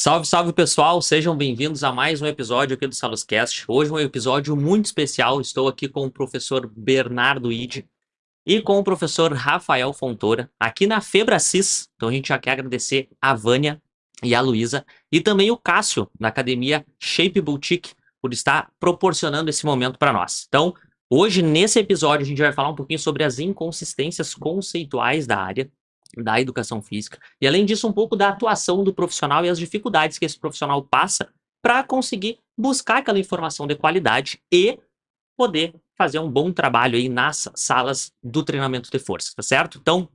Salve, salve pessoal, sejam bem-vindos a mais um episódio aqui do Saloscast. Hoje é um episódio muito especial, estou aqui com o professor Bernardo Ide e com o professor Rafael Fontoura, aqui na Febracis. Então a gente já quer agradecer a Vânia e a Luísa e também o Cássio, da academia Shape Boutique, por estar proporcionando esse momento para nós. Então, hoje nesse episódio a gente vai falar um pouquinho sobre as inconsistências conceituais da área da educação física. E além disso, um pouco da atuação do profissional e as dificuldades que esse profissional passa para conseguir buscar aquela informação de qualidade e poder fazer um bom trabalho aí nas salas do treinamento de força, tá certo? Então,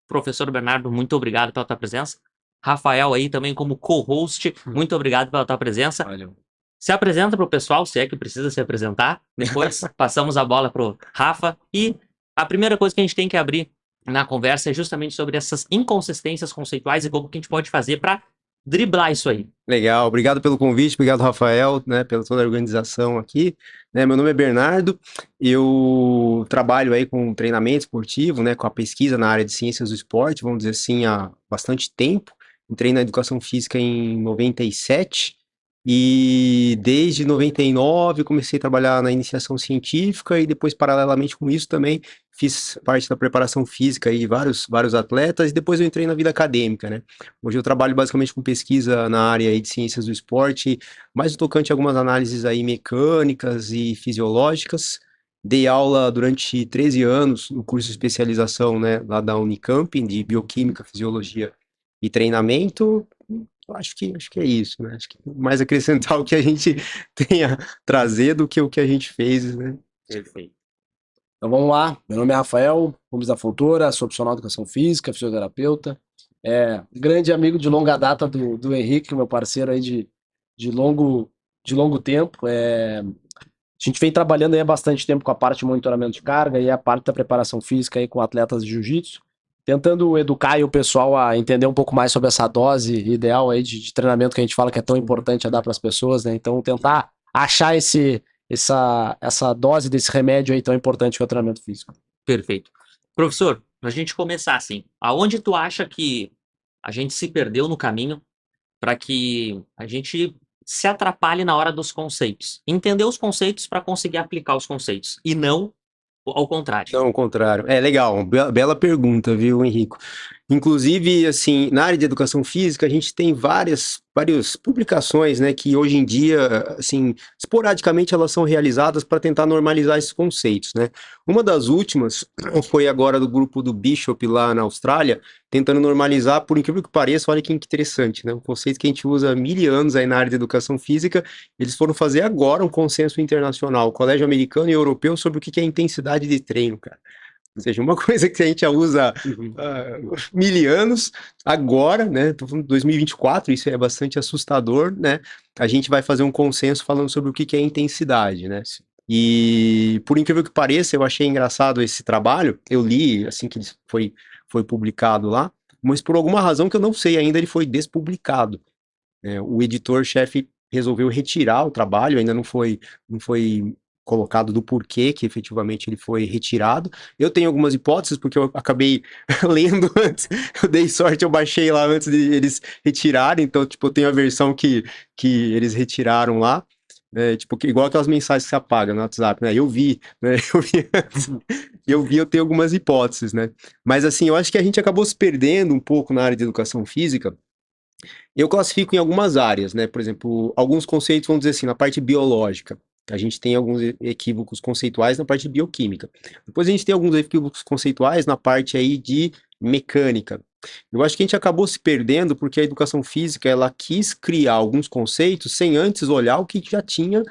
professor Bernardo, muito obrigado pela tua presença. Rafael aí também como co-host, muito obrigado pela tua presença. Valeu. Se apresenta para o pessoal, se é que precisa se apresentar. Depois passamos a bola pro Rafa. E a primeira coisa que a gente tem que abrir na conversa é justamente sobre essas inconsistências conceituais e como que a gente pode fazer para driblar isso aí. Legal, obrigado pelo convite, obrigado, Rafael, né, pela toda a organização aqui. Né, meu nome é Bernardo, eu trabalho aí com treinamento esportivo, né, com a pesquisa na área de ciências do esporte, vamos dizer assim, há bastante tempo. Entrei na educação física em 97 e desde 99 comecei a trabalhar na iniciação científica e depois, paralelamente com isso, também fiz parte da preparação física aí de vários atletas e depois eu entrei na vida acadêmica, né? Hoje eu trabalho basicamente com pesquisa na área aí de ciências do esporte, mais no tocante a algumas análises aí mecânicas e fisiológicas. Dei aula durante 13 anos no curso de especialização, né, lá da Unicamp, de Bioquímica, Fisiologia e Treinamento. Acho que é isso, né? Acho que mais acrescentar o que a gente tenha trazer do que o que a gente fez, né? Perfeito. Então vamos lá, meu nome é Rafael Gomes da Fontoura, sou profissional de educação física, fisioterapeuta, grande amigo de longa data do Henrique, meu parceiro aí de longo tempo. A gente vem trabalhando aí há bastante tempo com a parte de monitoramento de carga e a parte da preparação física aí com atletas de jiu-jitsu, tentando educar aí o pessoal a entender um pouco mais sobre essa dose ideal aí de treinamento que a gente fala que é tão importante a dar para as pessoas, né? Então tentar achar essa dose desse remédio aí tão importante que é o treinamento físico. Perfeito. Professor, pra gente começar assim, aonde tu acha que a gente se perdeu no caminho para que a gente se atrapalhe na hora dos conceitos? Entender os conceitos para conseguir aplicar os conceitos e não ao contrário. Não, ao contrário. É legal, bela pergunta, viu, Henrico? Inclusive, assim, na área de educação física, a gente tem várias publicações, né, que hoje em dia, assim, esporadicamente elas são realizadas para tentar normalizar esses conceitos, né? Uma das últimas foi agora do grupo do Bishop lá na Austrália, tentando normalizar, por incrível que pareça, olha que interessante, né? Um conceito que a gente usa há 1000 anos aí na área de educação física, eles foram fazer agora um consenso internacional, Colégio Americano e Europeu, sobre o que é intensidade de treino, cara. Ou seja, uma coisa que a gente já usa há 1000 anos, agora, né, tô falando de 2024, isso é bastante assustador, né, a gente vai fazer um consenso falando sobre o que é intensidade, né, e por incrível que pareça, eu achei engraçado esse trabalho, eu li assim que ele foi publicado lá, mas por alguma razão que eu não sei ainda, ele foi despublicado, né, o editor-chefe resolveu retirar o trabalho, ainda não foi colocado do porquê que efetivamente ele foi retirado. Eu tenho algumas hipóteses, porque eu acabei lendo antes, eu dei sorte, eu baixei lá antes de eles retirarem, então, tipo, eu tenho a versão que eles retiraram lá, né, tipo, igual aquelas mensagens que você apaga no WhatsApp, né, eu vi antes, eu tenho algumas hipóteses, né, mas assim, eu acho que a gente acabou se perdendo um pouco na área de educação física. Eu classifico em algumas áreas, né? Por exemplo, alguns conceitos, vamos dizer assim, na parte biológica. A gente tem alguns equívocos conceituais na parte de bioquímica. Depois a gente tem alguns equívocos conceituais na parte aí de mecânica. Eu acho que a gente acabou se perdendo porque a educação física, ela quis criar alguns conceitos sem antes olhar o que já tinha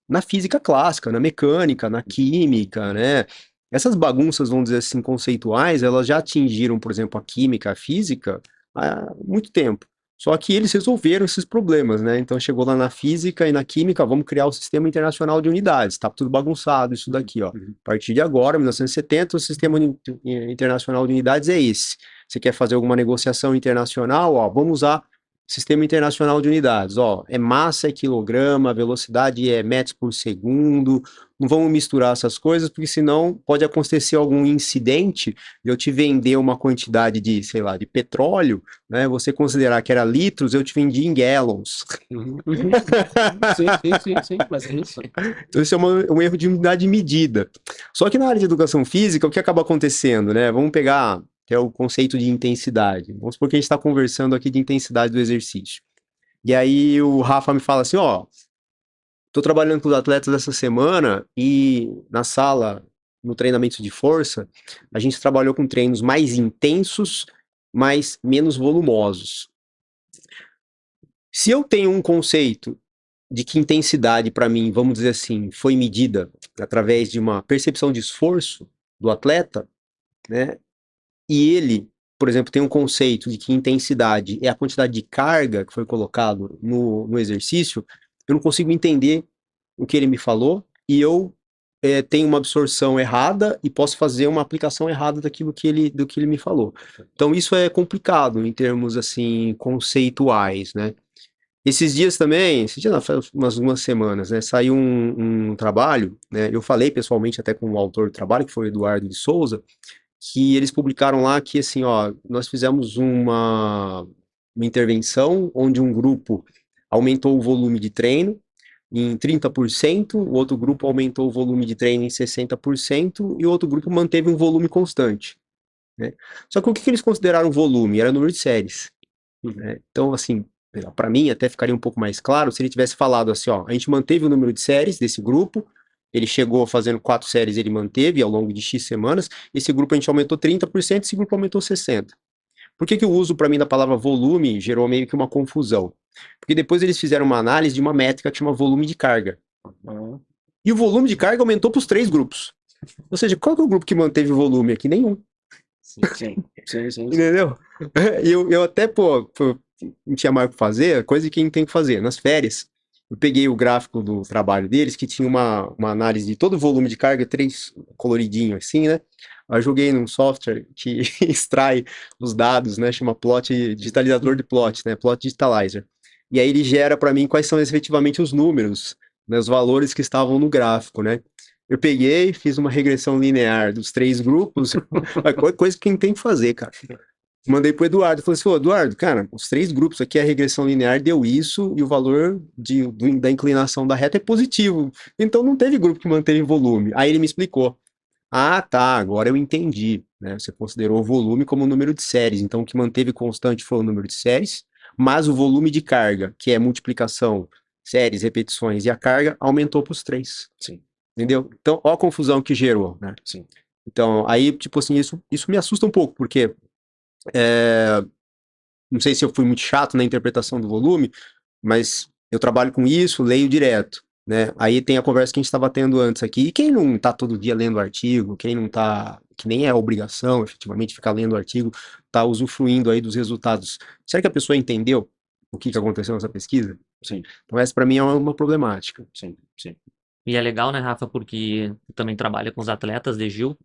na física clássica, na mecânica, na química, né? Essas bagunças, vamos dizer assim, conceituais, elas já atingiram, por exemplo, a química, a física há muito tempo. Só que eles resolveram esses problemas, né? Então chegou lá na física e na química, vamos criar o Sistema Internacional de Unidades. Tá tudo bagunçado isso daqui, ó. A partir de agora, 1970, o Sistema Internacional de Unidades é esse. Você quer fazer alguma negociação internacional, ó, vamos usar Sistema Internacional de Unidades, ó, é massa, é quilograma, velocidade é metros por segundo, não vamos misturar essas coisas, porque senão pode acontecer algum incidente de eu te vender uma quantidade de, sei lá, de petróleo, né, você considerar que era litros, eu te vendi em gallons. Sim, mas é isso. Então isso é um erro de unidade de medida. Só que na área de educação física, o que acaba acontecendo, né, vamos pegar que é o conceito de intensidade. Vamos supor que a gente está conversando aqui de intensidade do exercício. E aí o Rafa me fala assim, ó, tô trabalhando com os atletas essa semana e na sala, no treinamento de força, a gente trabalhou com treinos mais intensos, mas menos volumosos. Se eu tenho um conceito de que intensidade, para mim, vamos dizer assim, foi medida através de uma percepção de esforço do atleta, né? E ele, por exemplo, tem um conceito de que intensidade é a quantidade de carga que foi colocado no exercício, eu não consigo entender o que ele me falou e eu tenho uma absorção errada e posso fazer uma aplicação errada do que ele me falou. Então isso é complicado em termos assim conceituais, né? Esses dias também, não, faz umas semanas, né, saiu um trabalho, né, eu falei pessoalmente até com o autor do trabalho, que foi o Eduardo de Souza, que eles publicaram lá que, assim, ó, nós fizemos uma intervenção onde um grupo aumentou o volume de treino em 30%, o outro grupo aumentou o volume de treino em 60% e o outro grupo manteve um volume constante, né? Só que o que eles consideraram volume? Era o número de séries, né? Então, assim, para mim até ficaria um pouco mais claro se ele tivesse falado assim, ó, a gente manteve o número de séries desse grupo, ele chegou fazendo 4 séries, ele manteve ao longo de X semanas, esse grupo a gente aumentou 30%, esse grupo aumentou 60%. Por que eu uso para mim da palavra volume gerou meio que uma confusão? Porque depois eles fizeram uma análise de uma métrica que chama volume de carga. E o volume de carga aumentou para os 3 grupos. Ou seja, qual que é o grupo que manteve o volume aqui? Nenhum. Sim. Entendeu? E eu até, pô, não tinha mais o que fazer, coisa que quem tem que fazer. Nas férias, eu peguei o gráfico do trabalho deles, que tinha uma análise de todo o volume de carga, 3 coloridinho assim, né? Eu joguei num software que extrai os dados, né? Chama plot, digitalizador de plot, né? Plot digitalizer. E aí ele gera para mim quais são efetivamente os números, né? Os valores que estavam no gráfico, né? Eu peguei, fiz uma regressão linear dos 3 grupos, coisa que quem tem que fazer, cara. Mandei pro Eduardo, falei assim, ô Eduardo, cara, os 3 grupos aqui, a regressão linear deu isso e o valor da inclinação da reta é positivo. Então não teve grupo que manteve volume. Aí ele me explicou. Ah, tá, agora eu entendi, né? Você considerou o volume como o número de séries, então o que manteve constante foi o número de séries, mas o volume de carga, que é multiplicação, séries, repetições e a carga, aumentou para os 3. Sim. Entendeu? Então, ó a confusão que gerou, né? Sim. Então, aí, tipo assim, isso me assusta um pouco, porque não sei se eu fui muito chato na interpretação do volume, mas eu trabalho com isso, leio direto, né? Aí tem a conversa que a gente estava tendo antes aqui, e quem não tá todo dia lendo artigo, quem não tá, que nem é obrigação, efetivamente, ficar lendo artigo, tá usufruindo aí dos resultados. Será que a pessoa entendeu o que aconteceu nessa pesquisa? Sim. Então essa para mim é uma problemática. Sim. E é legal, né, Rafa, porque tu também trabalha com os atletas de Gil,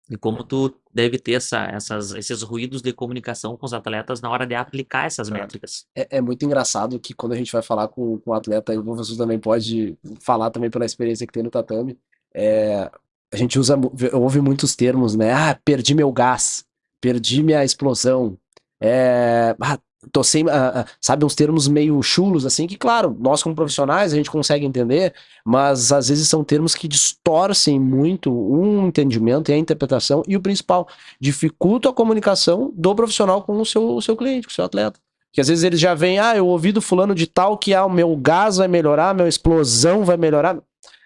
e como tu deve ter esses ruídos de comunicação com os atletas na hora de aplicar essas métricas. É muito engraçado que quando a gente vai falar com o atleta, e o professor também pode falar também pela experiência que tem no tatame, a gente ouve muitos termos, né? Ah, perdi meu gás, perdi minha explosão, tô sem, sabe, uns termos meio chulos, assim, que claro, nós como profissionais a gente consegue entender, mas às vezes são termos que distorcem muito um entendimento e a interpretação, e o principal, dificulta a comunicação do profissional com o seu cliente, com o seu atleta. Porque às vezes eles já vêm, eu ouvi do fulano de tal que o meu gás vai melhorar, minha explosão vai melhorar,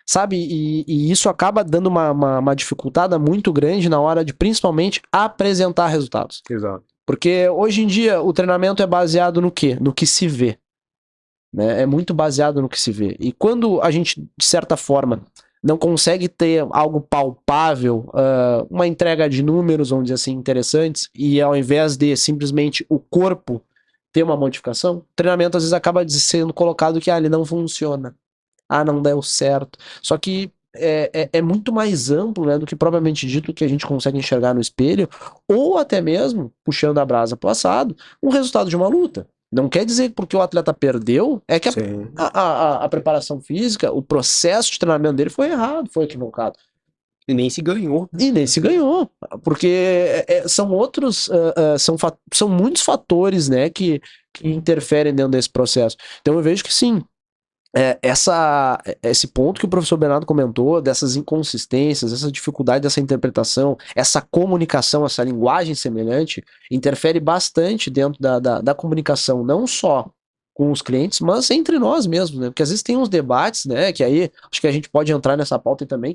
sabe? E isso acaba dando uma dificultada muito grande na hora de, principalmente, apresentar resultados. Exato. Porque hoje em dia o treinamento é baseado no quê? No que se vê. Né? É muito baseado no que se vê. E quando a gente, de certa forma, não consegue ter algo palpável, uma entrega de números, vamos dizer assim, interessantes, e ao invés de simplesmente o corpo ter uma modificação, o treinamento às vezes acaba sendo colocado que ele não funciona. Não deu certo. Só que é muito mais amplo, né, do que propriamente dito que a gente consegue enxergar no espelho, ou até mesmo, puxando a brasa pro assado, um resultado de uma luta. Não quer dizer que porque o atleta perdeu, é que Sim. a preparação física, o processo de treinamento dele foi errado, foi equivocado. E nem se ganhou. E nem se ganhou, porque são outros, são muitos fatores, né, que interferem dentro desse processo. Então eu vejo que sim, esse ponto que o professor Bernardo comentou, dessas inconsistências, essa dificuldade dessa interpretação, essa comunicação, essa linguagem semelhante, interfere bastante dentro da comunicação, não só com os clientes, mas entre nós mesmos, né? Porque às vezes tem uns debates, né? Que aí acho que a gente pode entrar nessa pauta aí também,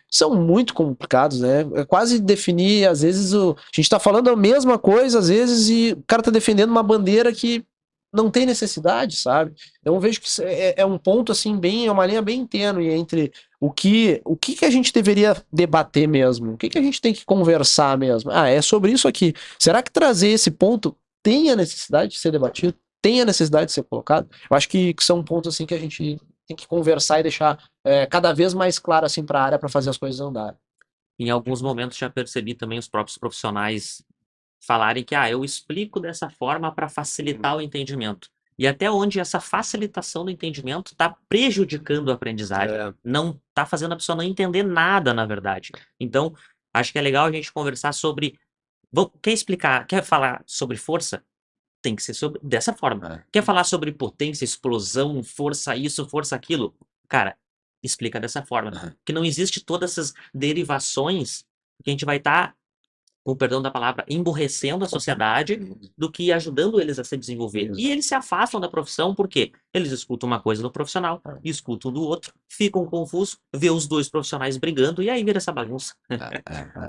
são muito complicados, né? É quase definir, às vezes, a gente tá falando a mesma coisa, às vezes, e o cara tá defendendo uma bandeira que não tem necessidade, sabe? Então eu vejo que isso é um ponto assim bem, é uma linha bem tênue entre o que a gente deveria debater mesmo, o que a gente tem que conversar mesmo. Ah, é sobre isso aqui. Será que trazer esse ponto tem a necessidade de ser debatido? Tem a necessidade de ser colocado? Eu acho que são pontos assim que a gente tem que conversar e deixar cada vez mais claro assim para a área para fazer as coisas andarem. Em alguns momentos já percebi também os próprios profissionais falarem que eu explico dessa forma para facilitar o entendimento. E até onde essa facilitação do entendimento está prejudicando a aprendizagem. É. Não está fazendo a pessoa não entender nada, na verdade. Então, acho que é legal a gente conversar sobre. Quer explicar, quer falar sobre força? Tem que ser dessa forma. Quer falar sobre potência, explosão, força isso, força aquilo? Cara, explica dessa forma. Porque não existe todas essas derivações que a gente vai estar, com o perdão da palavra, emburrecendo a sociedade do que ajudando eles a se desenvolver. E eles se afastam da profissão porque eles escutam uma coisa do profissional, escutam do outro, ficam confusos, vê os dois profissionais brigando e aí vira essa bagunça.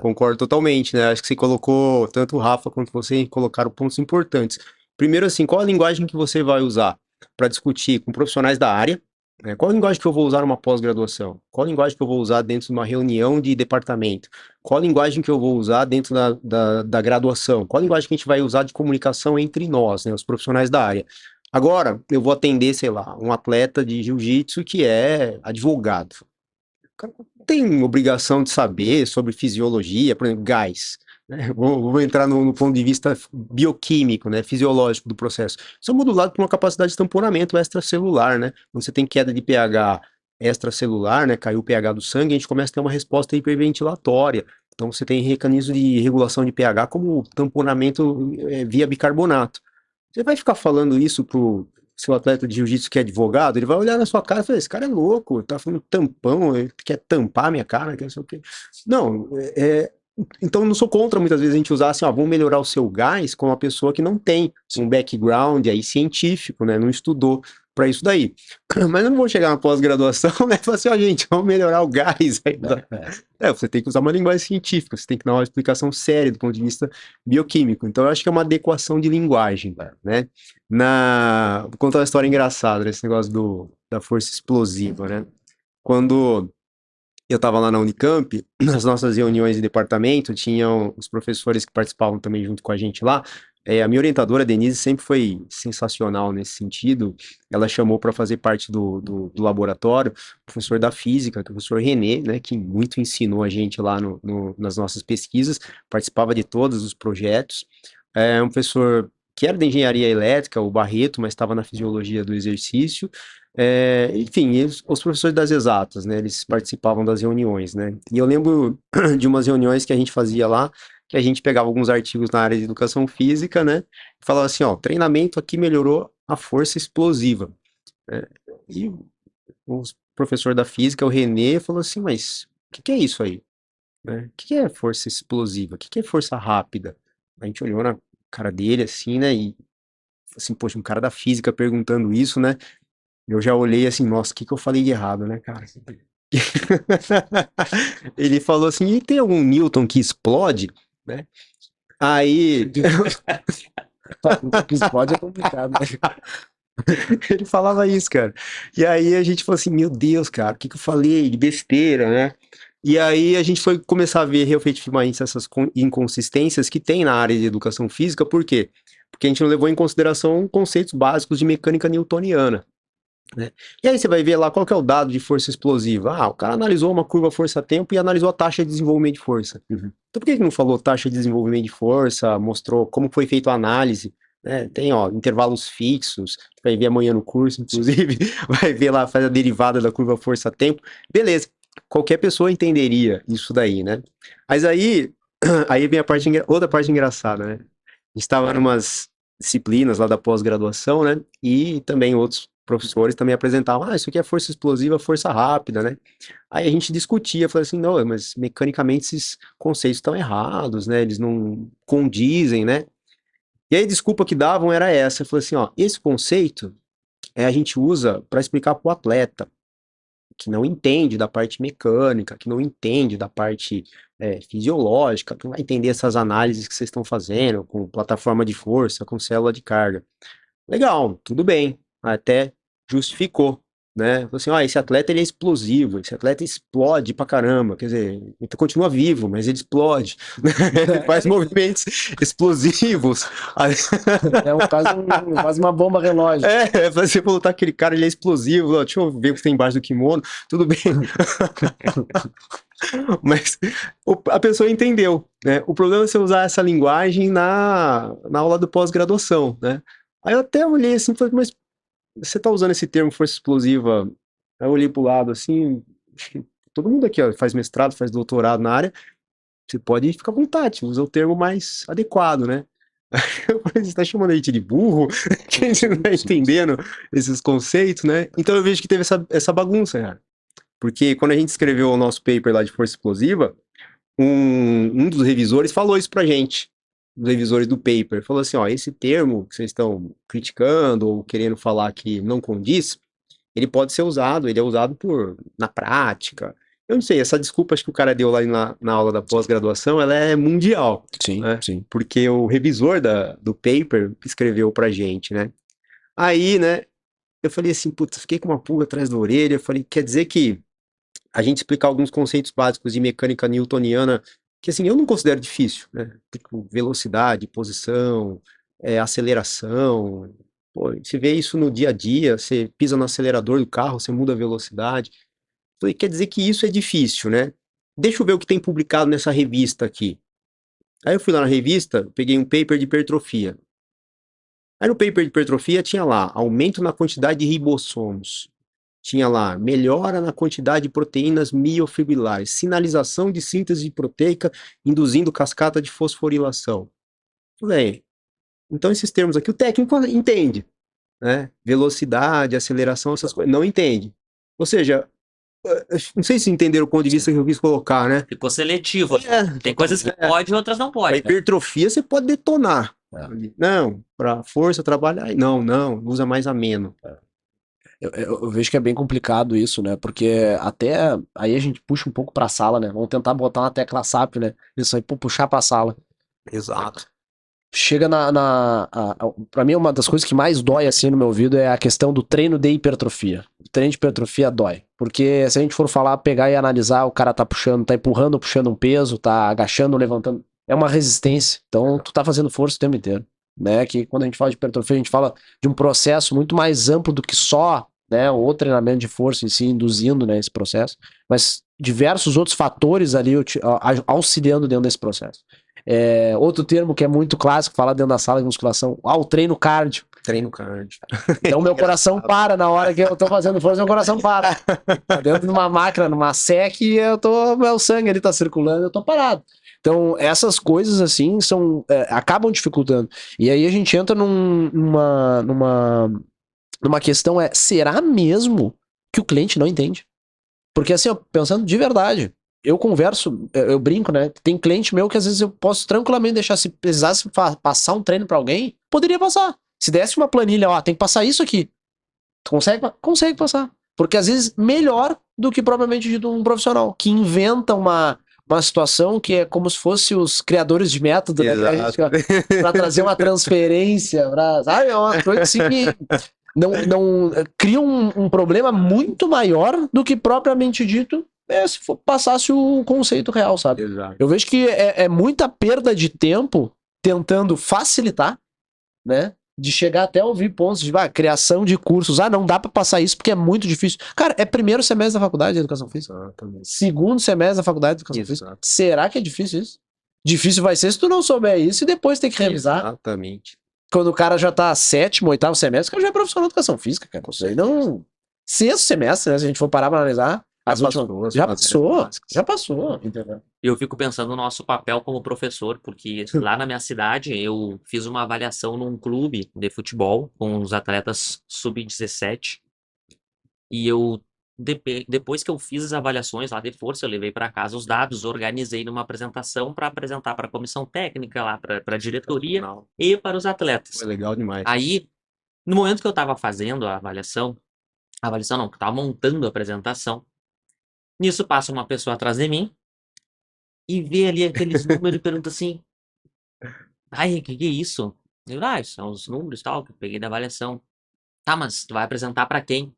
Concordo totalmente, né? Acho que você colocou, tanto o Rafa quanto você colocaram pontos importantes. Primeiro, assim, qual a linguagem que você vai usar para discutir com profissionais da área? Né? Qual a linguagem que eu vou usar numa pós-graduação? Qual a linguagem que eu vou usar dentro de uma reunião de departamento? Qual a linguagem que eu vou usar dentro da graduação? Qual a linguagem que a gente vai usar de comunicação entre nós, né, os profissionais da área? Agora, eu vou atender, sei lá, um atleta de jiu-jitsu que é advogado. O cara não tem obrigação de saber sobre fisiologia, por exemplo, gás. Né? Vou entrar no ponto de vista bioquímico, né, fisiológico do processo. Isso é modulado por uma capacidade de tamponamento extracelular, né? Quando você tem queda de pH extracelular, né, caiu o pH do sangue, a gente começa a ter uma resposta hiperventilatória. Então você tem mecanismo de regulação de pH como tamponamento via bicarbonato. Você vai ficar falando isso pro seu atleta de jiu-jitsu que é advogado, ele vai olhar na sua cara e falar, esse cara é louco, tá falando tampão, ele quer tampar minha cara, quer não sei o quê. Não, então eu não sou contra muitas vezes a gente usar assim, vamos melhorar o seu gás com uma pessoa que não tem um background aí científico, né, não estudou para isso daí. Mas eu não vou chegar na pós-graduação, né, e falar assim, gente, vamos melhorar o gás aí. Você tem que usar uma linguagem científica, você tem que dar uma explicação séria do ponto de vista bioquímico. Então eu acho que é uma adequação de linguagem, né? Vou contar uma história engraçada desse negócio da força explosiva, né? Quando eu estava lá na Unicamp, nas nossas reuniões de departamento, tinham os professores que participavam também junto com a gente lá. A minha orientadora, Denise, sempre foi sensacional nesse sentido. Ela chamou para fazer parte do laboratório o professor da física, o professor René, né, que muito ensinou a gente lá nas nossas pesquisas, participava de todos os projetos. Um professor que era de engenharia elétrica, o Barreto, mas estava na fisiologia do exercício. Enfim, os professores das exatas, né, eles participavam das reuniões, né, e eu lembro de umas reuniões que a gente fazia lá, que a gente pegava alguns artigos na área de educação física, né, e falava assim, treinamento aqui melhorou a força explosiva, e o professor da física, o René, falou assim, mas o que é isso aí? Né? O que é força explosiva? O que é força rápida? A gente olhou na cara dele assim, né, e assim, poxa, um cara da física perguntando isso, né, eu já olhei assim, nossa, o que eu falei de errado, né, cara? Ele falou assim, e tem algum Newton que explode, né? Aí... O que explode é complicado, né? Ele falava isso, cara. E aí a gente falou assim, meu Deus, cara, o que eu falei de besteira, né? E aí a gente foi começar a ver efetivamente essas inconsistências que tem na área de educação física, por quê? Porque a gente não levou em consideração conceitos básicos de mecânica newtoniana. Né? E aí você vai ver lá qual que é o dado de força explosiva. O cara analisou uma curva força-tempo e analisou a taxa de desenvolvimento de força. Então por que não falou taxa de desenvolvimento de força, mostrou como foi feita a análise? né? Tem, ó, intervalos fixos, vai ver amanhã no curso, inclusive, vai ver lá, faz a derivada da curva força-tempo. Beleza, qualquer pessoa entenderia isso daí, né? Mas aí vem a parte, outra parte engraçada, né? A gente estava em umas disciplinas lá da pós-graduação, né? E também outros professores também apresentavam, isso aqui é força explosiva, força rápida, né? Aí a gente discutia, falei assim, não, mas mecanicamente esses conceitos estão errados, né? Eles não condizem, né? E aí a desculpa que davam era essa, eu falei assim, ó, esse conceito a gente usa para explicar para o atleta que não entende da parte mecânica, que não entende da parte fisiológica, que não vai entender essas análises que vocês estão fazendo com plataforma de força, com célula de carga. Legal, tudo bem, até justificou, né? Falou assim, ó, esse atleta ele é explosivo, esse atleta explode pra caramba, quer dizer, ele continua vivo, mas ele explode, ele faz movimentos explosivos. Quase uma bomba relógio. Você falou, tá, aquele cara ele é explosivo, ó, deixa eu ver o que tem embaixo do kimono, tudo bem. Mas a pessoa entendeu, né? O problema é você usar essa linguagem na aula do pós-graduação, né? Aí eu até olhei assim e falei, mas você tá usando esse termo força explosiva? Aí eu olhei pro lado assim, acho que todo mundo aqui ó, faz mestrado, faz doutorado na área, você pode ficar à vontade, usa o termo mais adequado, né? Eu falei, você tá chamando a gente de burro? Que você não tá entendendo esses conceitos, né? Então eu vejo que teve essa bagunça, cara. Porque quando a gente escreveu o nosso paper lá de força explosiva, um dos revisores falou isso pra gente, dos revisores do paper, falou assim, ó, esse termo que vocês estão criticando ou querendo falar que não condiz, ele pode ser usado, ele é usado na prática. Eu não sei, essa desculpa acho que o cara deu lá na aula da pós-graduação, ela é mundial, Sim, né? sim. Porque o revisor do paper escreveu pra gente, né? Aí, né, eu falei assim, putz, fiquei com uma pulga atrás da orelha, eu falei, quer dizer que a gente explicar alguns conceitos básicos de mecânica newtoniana, que assim, eu não considero difícil, né? Tipo, velocidade, posição, aceleração. Pô, você vê isso no dia a dia, você pisa no acelerador do carro, você muda a velocidade. Falei, quer dizer que isso é difícil, né? Deixa eu ver o que tem publicado nessa revista aqui. Aí eu fui lá na revista, peguei um paper de hipertrofia. Aí no paper de hipertrofia tinha lá, aumento na quantidade de ribossomos. Tinha lá, melhora na quantidade de proteínas miofibrilares, sinalização de síntese proteica induzindo cascata de fosforilação. Falei, então esses termos aqui o técnico entende, né? Velocidade, aceleração, essas coisas, não entende. Ou seja, não sei se entenderam o ponto de vista que eu quis colocar, né? Ficou seletivo. Tem coisas que pode e outras não Para pode. hipertrofia você pode detonar. Não, para força, trabalhar, não, usa mais ameno. Eu vejo que é bem complicado isso, né? Porque até aí a gente puxa um pouco pra sala, né? Vamos tentar botar uma tecla SAP, né? Isso aí, puxar pra sala. Exato. Chega pra mim, uma das coisas que mais dói assim no meu ouvido é a questão do treino de hipertrofia. O treino de hipertrofia dói. Porque se a gente for falar, pegar e analisar, o cara tá puxando, tá empurrando, puxando um peso, tá agachando, levantando. É uma resistência. Então, tu tá fazendo força o tempo inteiro. Né? Que quando a gente fala de hipertrofia, a gente fala de um processo muito mais amplo do que só, né, o treinamento de força em si, induzindo, né, esse processo, mas diversos outros fatores ali auxiliando dentro desse processo. Outro termo que é muito clássico, falar dentro da sala de musculação, o treino cardio. Treino cardio. Então meu coração para na hora que eu tô fazendo força, meu coração para. Tá dentro de uma máquina, numa SEC, e meu sangue ali tá circulando, eu tô parado. Então, essas coisas, assim, acabam dificultando. E aí a gente entra numa questão, será mesmo que o cliente não entende? Porque, assim, pensando de verdade, eu converso, eu brinco, né? Tem cliente meu que às vezes eu posso tranquilamente deixar, se precisasse passar um treino pra alguém, poderia passar. Se desse uma planilha, tem que passar isso aqui. Tu consegue? Consegue passar. Porque às vezes melhor do que propriamente dito um profissional, que inventa uma situação que é como se fosse os criadores de método, né? Pra trazer uma transferência, é uma coisa assim que não cria um problema muito maior do que propriamente dito se passasse o conceito real, sabe? Exato. Eu vejo que é muita perda de tempo tentando facilitar, né? De chegar até ouvir pontos de criação de cursos. Não dá pra passar isso porque é muito difícil. Cara, é primeiro semestre da faculdade de educação física. Exatamente. Segundo semestre da faculdade de educação física. Será que é difícil isso? Difícil vai ser se tu não souber isso e depois ter que revisar. Exatamente. quando o cara já tá 7º, 8º semestre, o cara já é profissional de educação física, cara. Isso aí não... 6º semestre, né? Se a gente for parar pra analisar, já passou, entendeu? Eu fico pensando no nosso papel como professor, porque lá na minha cidade eu fiz uma avaliação num clube de futebol com os atletas sub-17 e depois que eu fiz as avaliações lá de força, eu levei para casa os dados, organizei numa apresentação para apresentar para a comissão técnica, lá para a diretoria e para os atletas. Foi legal demais. Aí, no momento que eu estava fazendo a avaliação não, que eu estava montando a apresentação, nisso passa uma pessoa atrás de mim e vê ali aqueles números e pergunta assim: ai, que é isso? Isso são os números e tal, que eu peguei da avaliação. Tá, mas tu vai apresentar para quem?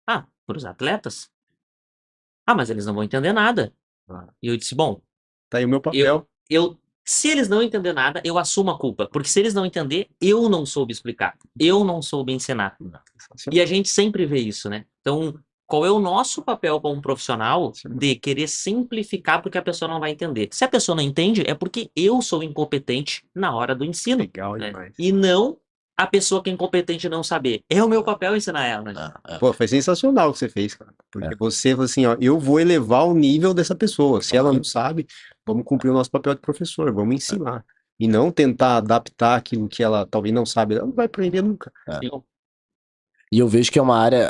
Ah, pros atletas. Ah, mas eles não vão entender nada. E eu disse, bom, Tá aí o meu papel. se eles não entender nada, eu assumo a culpa. Porque se eles não entender, eu não soube explicar. Eu não soube ensinar. E a gente sempre vê isso, né? Então, qual é o nosso papel como profissional de querer simplificar porque a pessoa não vai entender? Se a pessoa não entende, é porque eu sou incompetente na hora do ensino. Legal né? demais. E não a pessoa que é incompetente não saber. É o meu papel ensinar ela, né? Pô, foi sensacional o que você fez, cara. Porque você falou assim, ó, eu vou elevar o nível dessa pessoa. Se ela não sabe, vamos cumprir o nosso papel de professor, vamos ensinar. E não tentar adaptar aquilo que ela talvez não sabe. Ela não vai aprender nunca. E eu vejo que é uma área,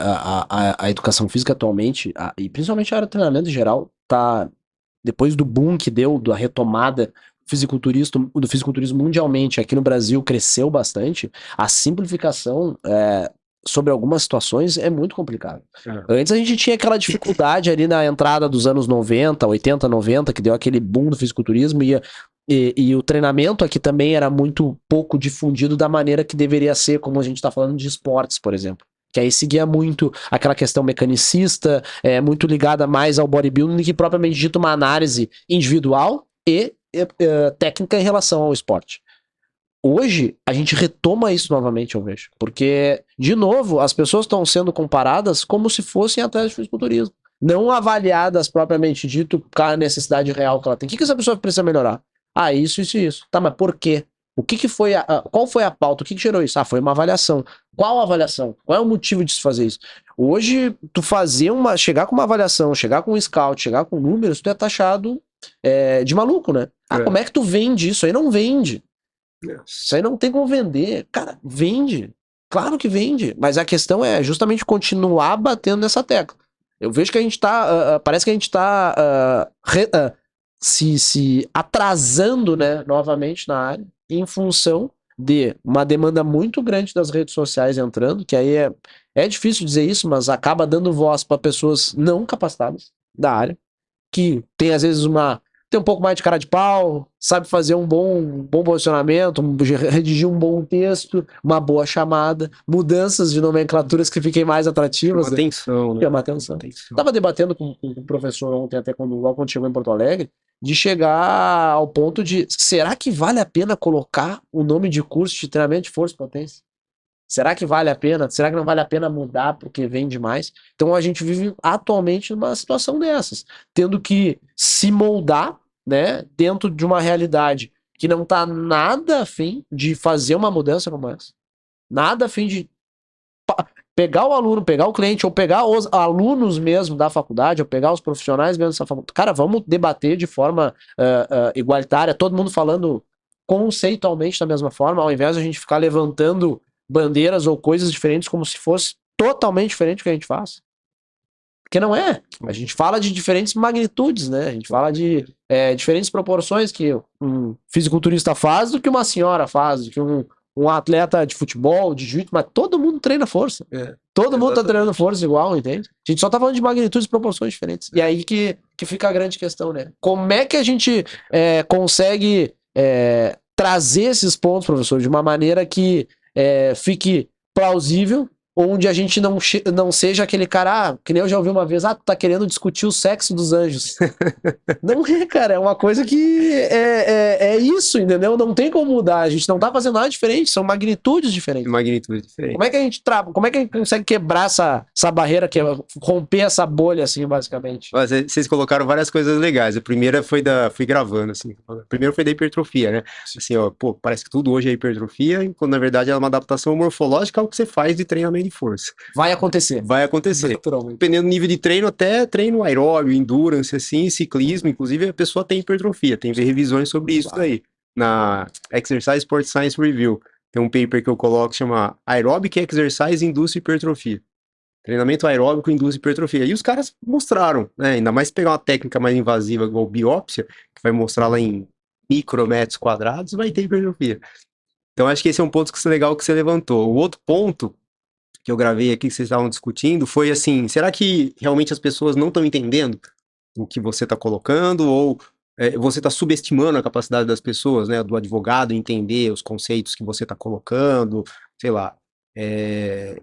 a educação física atualmente, e principalmente a área de treinamento em geral, tá, depois do boom que deu, da retomada do fisiculturismo mundialmente, aqui no Brasil cresceu bastante, a simplificação sobre algumas situações é muito complicado. Antes a gente tinha aquela dificuldade ali na entrada dos anos 90, 80, 90, que deu aquele boom do fisiculturismo, e o treinamento aqui também era muito pouco difundido da maneira que deveria ser, como a gente está falando de esportes, por exemplo. Que aí seguia muito aquela questão mecanicista, muito ligada mais ao bodybuilding, que propriamente dito uma análise individual e técnica em relação ao esporte. Hoje, a gente retoma isso novamente, eu vejo. Porque, de novo, as pessoas estão sendo comparadas como se fossem atletas de fisiculturismo. Não avaliadas propriamente dito com a necessidade real que ela tem. O que essa pessoa precisa melhorar? Ah, isso, isso e isso. Tá, mas por quê? O que foi qual foi a pauta? O que gerou isso? Ah, foi uma avaliação. Qual avaliação? Qual é o motivo de se fazer isso? Hoje, tu chegar com uma avaliação, chegar com um scout, chegar com números, tu é taxado de maluco, né? Como é que tu vende isso? Aí não vende. Isso aí não tem como vender. Cara, vende. Claro que vende. Mas a questão é justamente continuar batendo nessa tecla. Eu vejo que a gente tá. Parece que a gente tá se atrasando, né, novamente na área, em função de uma demanda muito grande das redes sociais entrando, que aí é difícil dizer isso, mas acaba dando voz para pessoas não capacitadas da área, que tem às vezes tem um pouco mais de cara de pau, sabe fazer um bom posicionamento, redigir um bom texto, uma boa chamada, mudanças de nomenclaturas que fiquem mais atrativas. Chama atenção, né? Chama atenção. Estava debatendo com o professor ontem, até quando chegou em Porto Alegre, de chegar ao ponto de, será que vale a pena colocar o nome de curso de treinamento de força e potência? Será que vale a pena? Será que não vale a pena mudar porque vende mais? Então a gente vive atualmente numa situação dessas, tendo que se moldar, né, dentro de uma realidade que não está nada a fim de fazer uma mudança como essa. Nada a fim de pegar o aluno, pegar o cliente, ou pegar os alunos mesmo da faculdade, ou pegar os profissionais mesmo dessa faculdade. Cara, vamos debater de forma igualitária, todo mundo falando conceitualmente da mesma forma, ao invés de a gente ficar levantando bandeiras ou coisas diferentes como se fosse totalmente diferente do que a gente faz. Porque não é. A gente fala de diferentes magnitudes, né? A gente fala de diferentes proporções que um fisiculturista faz do que uma senhora faz, do que um atleta de futebol, de jiu-jitsu, mas todo mundo treina força. Todo mundo tá treinando força igual, entende? A gente só tá falando de magnitudes e proporções diferentes. E aí que fica a grande questão, né? Como é que a gente consegue trazer esses pontos, professor, de uma maneira que fique plausível, onde a gente não seja aquele cara, que nem eu já ouvi uma vez, tu tá querendo discutir o sexo dos anjos. Não é, cara, é uma coisa que é isso, entendeu? Não tem como mudar, a gente não tá fazendo nada diferente, são magnitudes diferentes. Magnitude diferente. Como é que a gente como é que a gente consegue quebrar essa barreira, romper essa bolha, assim, basicamente? Mas vocês colocaram várias coisas legais. A primeira foi fui gravando, assim. A primeira foi da hipertrofia, né? Assim, ó, pô, parece que tudo hoje é hipertrofia, quando na verdade é uma adaptação morfológica ao que você faz de treinamento de força. Vai acontecer. Vai acontecer. Naturalmente. Dependendo do nível de treino, até treino aeróbio, endurance, assim, ciclismo, inclusive a pessoa tem hipertrofia, tem revisões sobre isso daí. Na Exercise Sport Science Review, tem um paper que eu coloco que chama Aerobic Exercise Induz Hipertrofia. Treinamento aeróbico induz hipertrofia. E os caras mostraram, né? Ainda mais se pegar uma técnica mais invasiva igual biópsia, que vai mostrar lá em micrometros quadrados, vai ter hipertrofia. Então acho que esse é um ponto que é legal que você levantou. O outro ponto que eu gravei aqui que vocês estavam discutindo foi assim, será que realmente as pessoas não estão entendendo o que você está colocando ou você está subestimando a capacidade das pessoas, né, do advogado entender os conceitos que você está colocando, sei lá.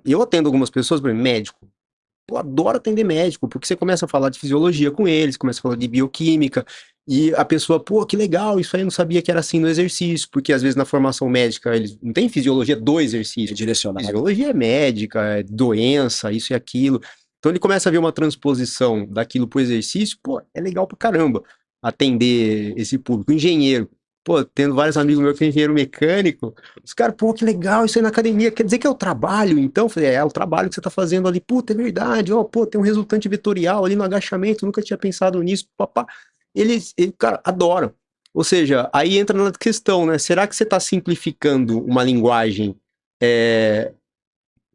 Eu atendo algumas pessoas, por exemplo, médico. Eu adoro atender médico, porque você começa a falar de fisiologia com eles, começa a falar de bioquímica, e a pessoa, pô, que legal, isso aí eu não sabia que era assim no exercício, porque às vezes na formação médica eles não tem fisiologia do exercício. Direcionado. Fisiologia é médica, é doença, isso e aquilo. Então ele começa a ver uma transposição daquilo pro exercício, pô, é legal pra caramba atender esse público. Engenheiro, pô, tendo vários amigos meus que é engenheiro mecânico, os caras, pô, que legal isso aí na academia, quer dizer que é o trabalho, então? Eu falei, é o trabalho que você tá fazendo ali, puta, é verdade, ó, pô, tem um resultante vetorial ali no agachamento, nunca tinha pensado nisso, papá. Eles, cara, adoram. Ou seja, aí entra na questão, né, será que você tá simplificando uma linguagem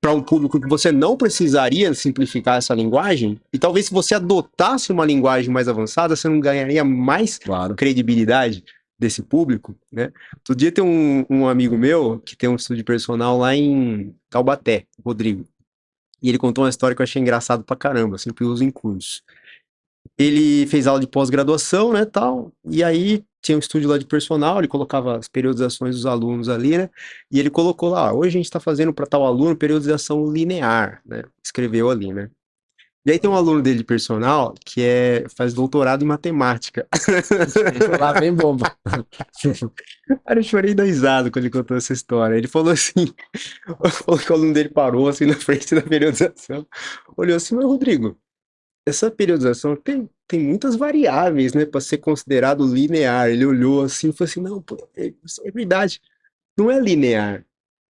para um público que você não precisaria simplificar essa linguagem? E talvez se você adotasse uma linguagem mais avançada, você não ganharia mais credibilidade desse público, né? Outro dia tem um amigo meu que tem um estúdio personal lá em Taubaté, Rodrigo. E ele contou uma história que eu achei engraçado pra caramba, sempre uso em curso. Ele fez aula de pós-graduação, né, tal, e aí tinha um estúdio lá de personal, ele colocava as periodizações dos alunos ali, né, e ele colocou lá, hoje a gente tá fazendo para tal aluno periodização linear, né, escreveu ali, né. E aí tem um aluno dele de personal que faz doutorado em matemática. Lá vem bomba. Cara, eu chorei da risada quando ele contou essa história. Ele falou assim, falou que o aluno dele parou assim na frente da periodização, olhou assim, mas Rodrigo, essa periodização tem muitas variáveis, né, para ser considerado linear. Ele olhou assim e falou assim, não, pô, é verdade, não é linear.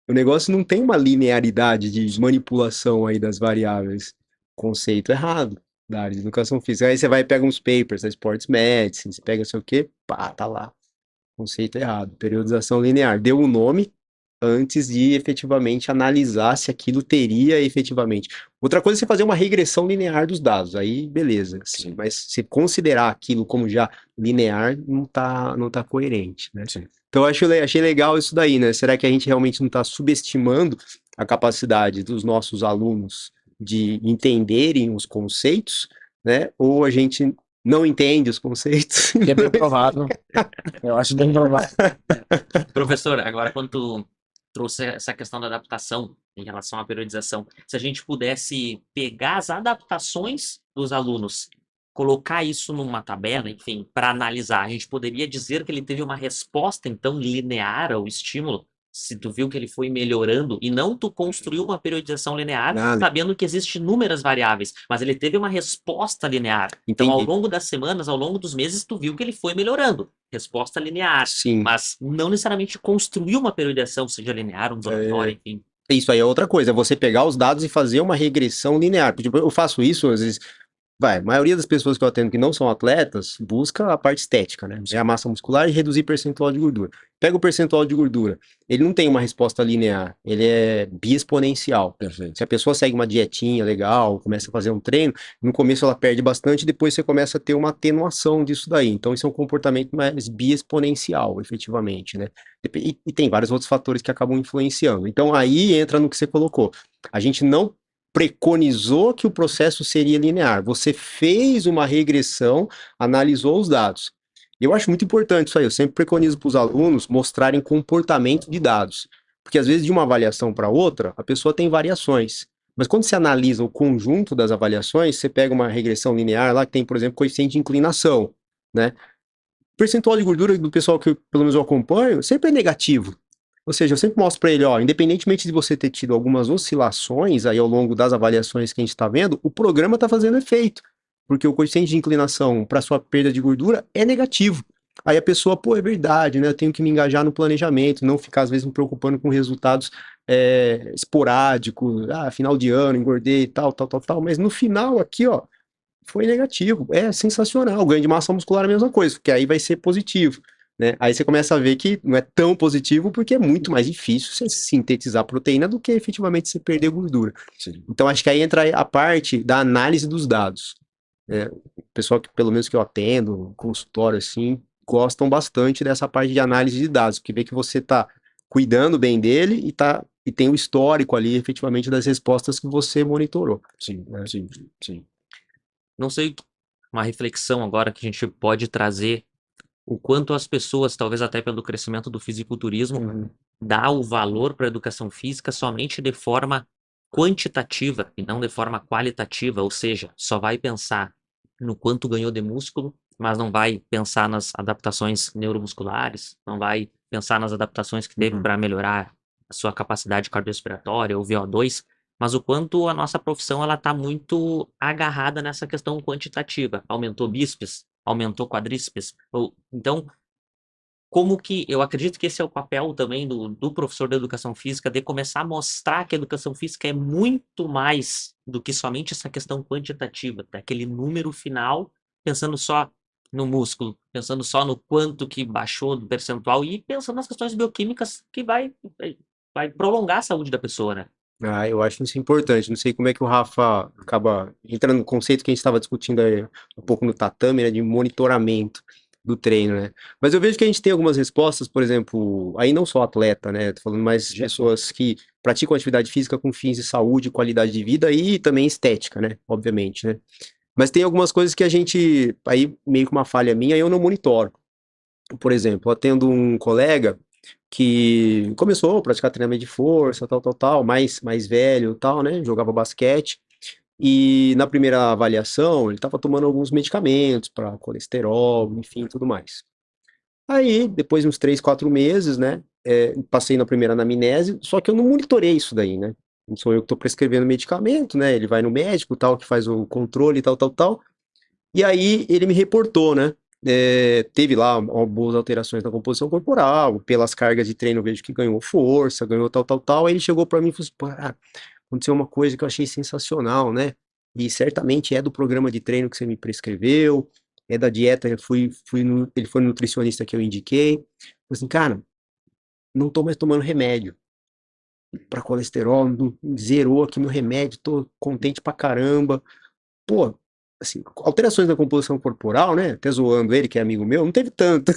O negócio não tem uma linearidade de manipulação aí das variáveis. Conceito errado da área de educação física. Aí você vai e pega uns papers da Sports Medicine, você pega sei o quê, pá, tá lá. Conceito errado. Periodização linear. Deu um nome antes de efetivamente analisar se aquilo teria efetivamente. Outra coisa é você fazer uma regressão linear dos dados, aí beleza. Sim. Mas se considerar aquilo como já linear, não tá coerente, né? Sim. Então eu achei legal isso daí, né? Será que a gente realmente não está subestimando a capacidade dos nossos alunos de entenderem os conceitos, né? Ou a gente não entende os conceitos? Que é bem provável. Eu acho bem provável. Professor, agora quando tu trouxe essa questão da adaptação em relação à periodização, se a gente pudesse pegar as adaptações dos alunos, colocar isso numa tabela, enfim, para analisar, a gente poderia dizer que ele teve uma resposta, então, linear ao estímulo? Se tu viu que ele foi melhorando e não tu construiu uma periodização linear, sabendo que existem inúmeras variáveis, mas ele teve uma resposta linear. Então, ao longo das semanas, ao longo dos meses, tu viu que ele foi melhorando. Resposta linear. Sim. Mas não necessariamente construiu uma periodização, seja linear, ondulatória, enfim. Isso aí é outra coisa, é você pegar os dados e fazer uma regressão linear. Tipo, eu faço isso, às vezes, a maioria das pessoas que eu atendo que não são atletas, busca a parte estética, né? É a massa muscular e reduzir percentual de gordura. Pega o percentual de gordura, ele não tem uma resposta linear, ele é biexponencial. Perfeito. Se a pessoa segue uma dietinha legal, começa a fazer um treino, no começo ela perde bastante, depois você começa a ter uma atenuação disso daí. Então isso é um comportamento mais biexponencial, efetivamente, né? E tem vários outros fatores que acabam influenciando. Então aí entra no que você colocou. A gente não preconizou que o processo seria linear. Você fez uma regressão, analisou os dados. Eu acho muito importante isso aí. Eu sempre preconizo para os alunos mostrarem comportamento de dados. Porque às vezes de uma avaliação para outra, a pessoa tem variações. Mas quando você analisa o conjunto das avaliações, você pega uma regressão linear lá que tem, por exemplo, coeficiente de inclinação, né? O percentual de gordura do pessoal que pelo menos eu acompanho sempre é negativo. Ou seja, eu sempre mostro para ele, ó, independentemente de você ter tido algumas oscilações aí ao longo das avaliações que a gente está vendo, o programa está fazendo efeito. Porque o coeficiente de inclinação para sua perda de gordura é negativo. Aí a pessoa, pô, é verdade, né? Eu tenho que me engajar no planejamento, não ficar às vezes me preocupando com resultados esporádicos, final de ano, engordei e tal, tal, tal, tal. Mas no final aqui, ó, foi negativo. É sensacional. O ganho de massa muscular é a mesma coisa, porque aí vai ser positivo, né? Aí você começa a ver que não é tão positivo porque é muito mais difícil você sintetizar proteína do que efetivamente você perder gordura. Sim. Então acho que aí entra a parte da análise dos dados. O pessoal que, pelo menos que eu atendo, consultório assim, gostam bastante dessa parte de análise de dados, porque vê que você está cuidando bem dele e tem o histórico ali, efetivamente, das respostas que você monitorou. Sim, sim. Não sei, uma reflexão agora que a gente pode trazer o quanto as pessoas, talvez até pelo crescimento do fisiculturismo, dá o valor para a educação física somente de forma quantitativa e não de forma qualitativa, ou seja, só vai pensar no quanto ganhou de músculo, mas não vai pensar nas adaptações neuromusculares, não vai pensar nas adaptações que teve para melhorar a sua capacidade cardiorrespiratória, ou VO2, mas o quanto a nossa profissão ela está muito agarrada nessa questão quantitativa. Aumentou bíceps, aumentou quadríceps. Então, como que eu acredito que esse é o papel também do professor da educação física, de começar a mostrar que a educação física é muito mais do que somente essa questão quantitativa, daquele número final, pensando só no músculo, pensando só no quanto que baixou do percentual e pensando nas questões bioquímicas que vai prolongar a saúde da pessoa, né? Eu acho isso importante. Não sei como é que o Rafa acaba entrando no conceito que a gente estava discutindo aí um pouco no tatame, né, de monitoramento do treino, né? Mas eu vejo que a gente tem algumas respostas, por exemplo, aí não só atleta, né? Tô falando mais pessoas que praticam atividade física com fins de saúde, qualidade de vida e também estética, né? Obviamente, né? Mas tem algumas coisas que a gente, aí meio que uma falha minha, eu não monitoro. Por exemplo, eu atendo um colega que começou a praticar treinamento de força, tal, tal, tal, mais velho, tal, né? Jogava basquete. E na primeira avaliação, ele estava tomando alguns medicamentos para colesterol, enfim, tudo mais. Aí, depois de uns 3, 4 meses, né? Passei na primeira anamnese, só que eu não monitorei isso daí, né? Não sou eu que estou prescrevendo medicamento, né? Ele vai no médico, tal, que faz o controle, tal, tal, tal. E aí ele me reportou, né? Teve lá algumas alterações na composição corporal, pelas cargas de treino eu vejo que ganhou força, ganhou tal, tal, tal. Aí ele chegou para mim e falou assim, pô, aconteceu uma coisa que eu achei sensacional, né? E certamente é do programa de treino que você me prescreveu, é da dieta, ele foi no nutricionista que eu indiquei. Falei assim, cara, não tô mais tomando remédio para colesterol, zerou aqui meu remédio, tô contente pra caramba. Pô, assim, alterações na composição corporal, né? Até zoando ele, que é amigo meu, não teve tanto.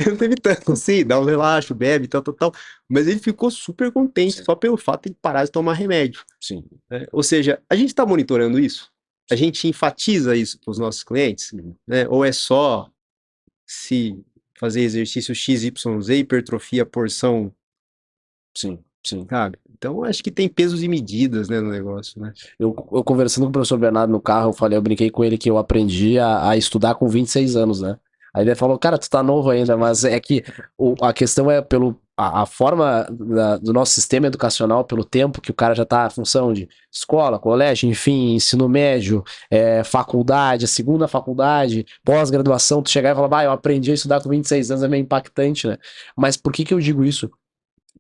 Não teve tanto, assim, dá um relaxo, bebe, tal, tal, tal. Mas ele ficou super contente só pelo fato de parar de tomar remédio. Sim. Né? Ou seja, a gente está monitorando isso? A gente enfatiza isso para os nossos clientes? Né? Ou é só se fazer exercício XYZ, hipertrofia a porção, Sim. sabe? Então, acho que tem pesos e medidas, né, no negócio, né? Eu conversando com o professor Bernardo no carro, eu brinquei com ele que eu aprendi a estudar com 26 anos, né? Aí ele falou, cara, tu tá novo ainda, mas é que a questão é a forma do nosso sistema educacional, pelo tempo que o cara já tá em função de escola, colégio, enfim, ensino médio, faculdade, a segunda faculdade, pós-graduação, tu chegar e falar, eu aprendi a estudar com 26 anos, é meio impactante, né? Mas por que eu digo isso?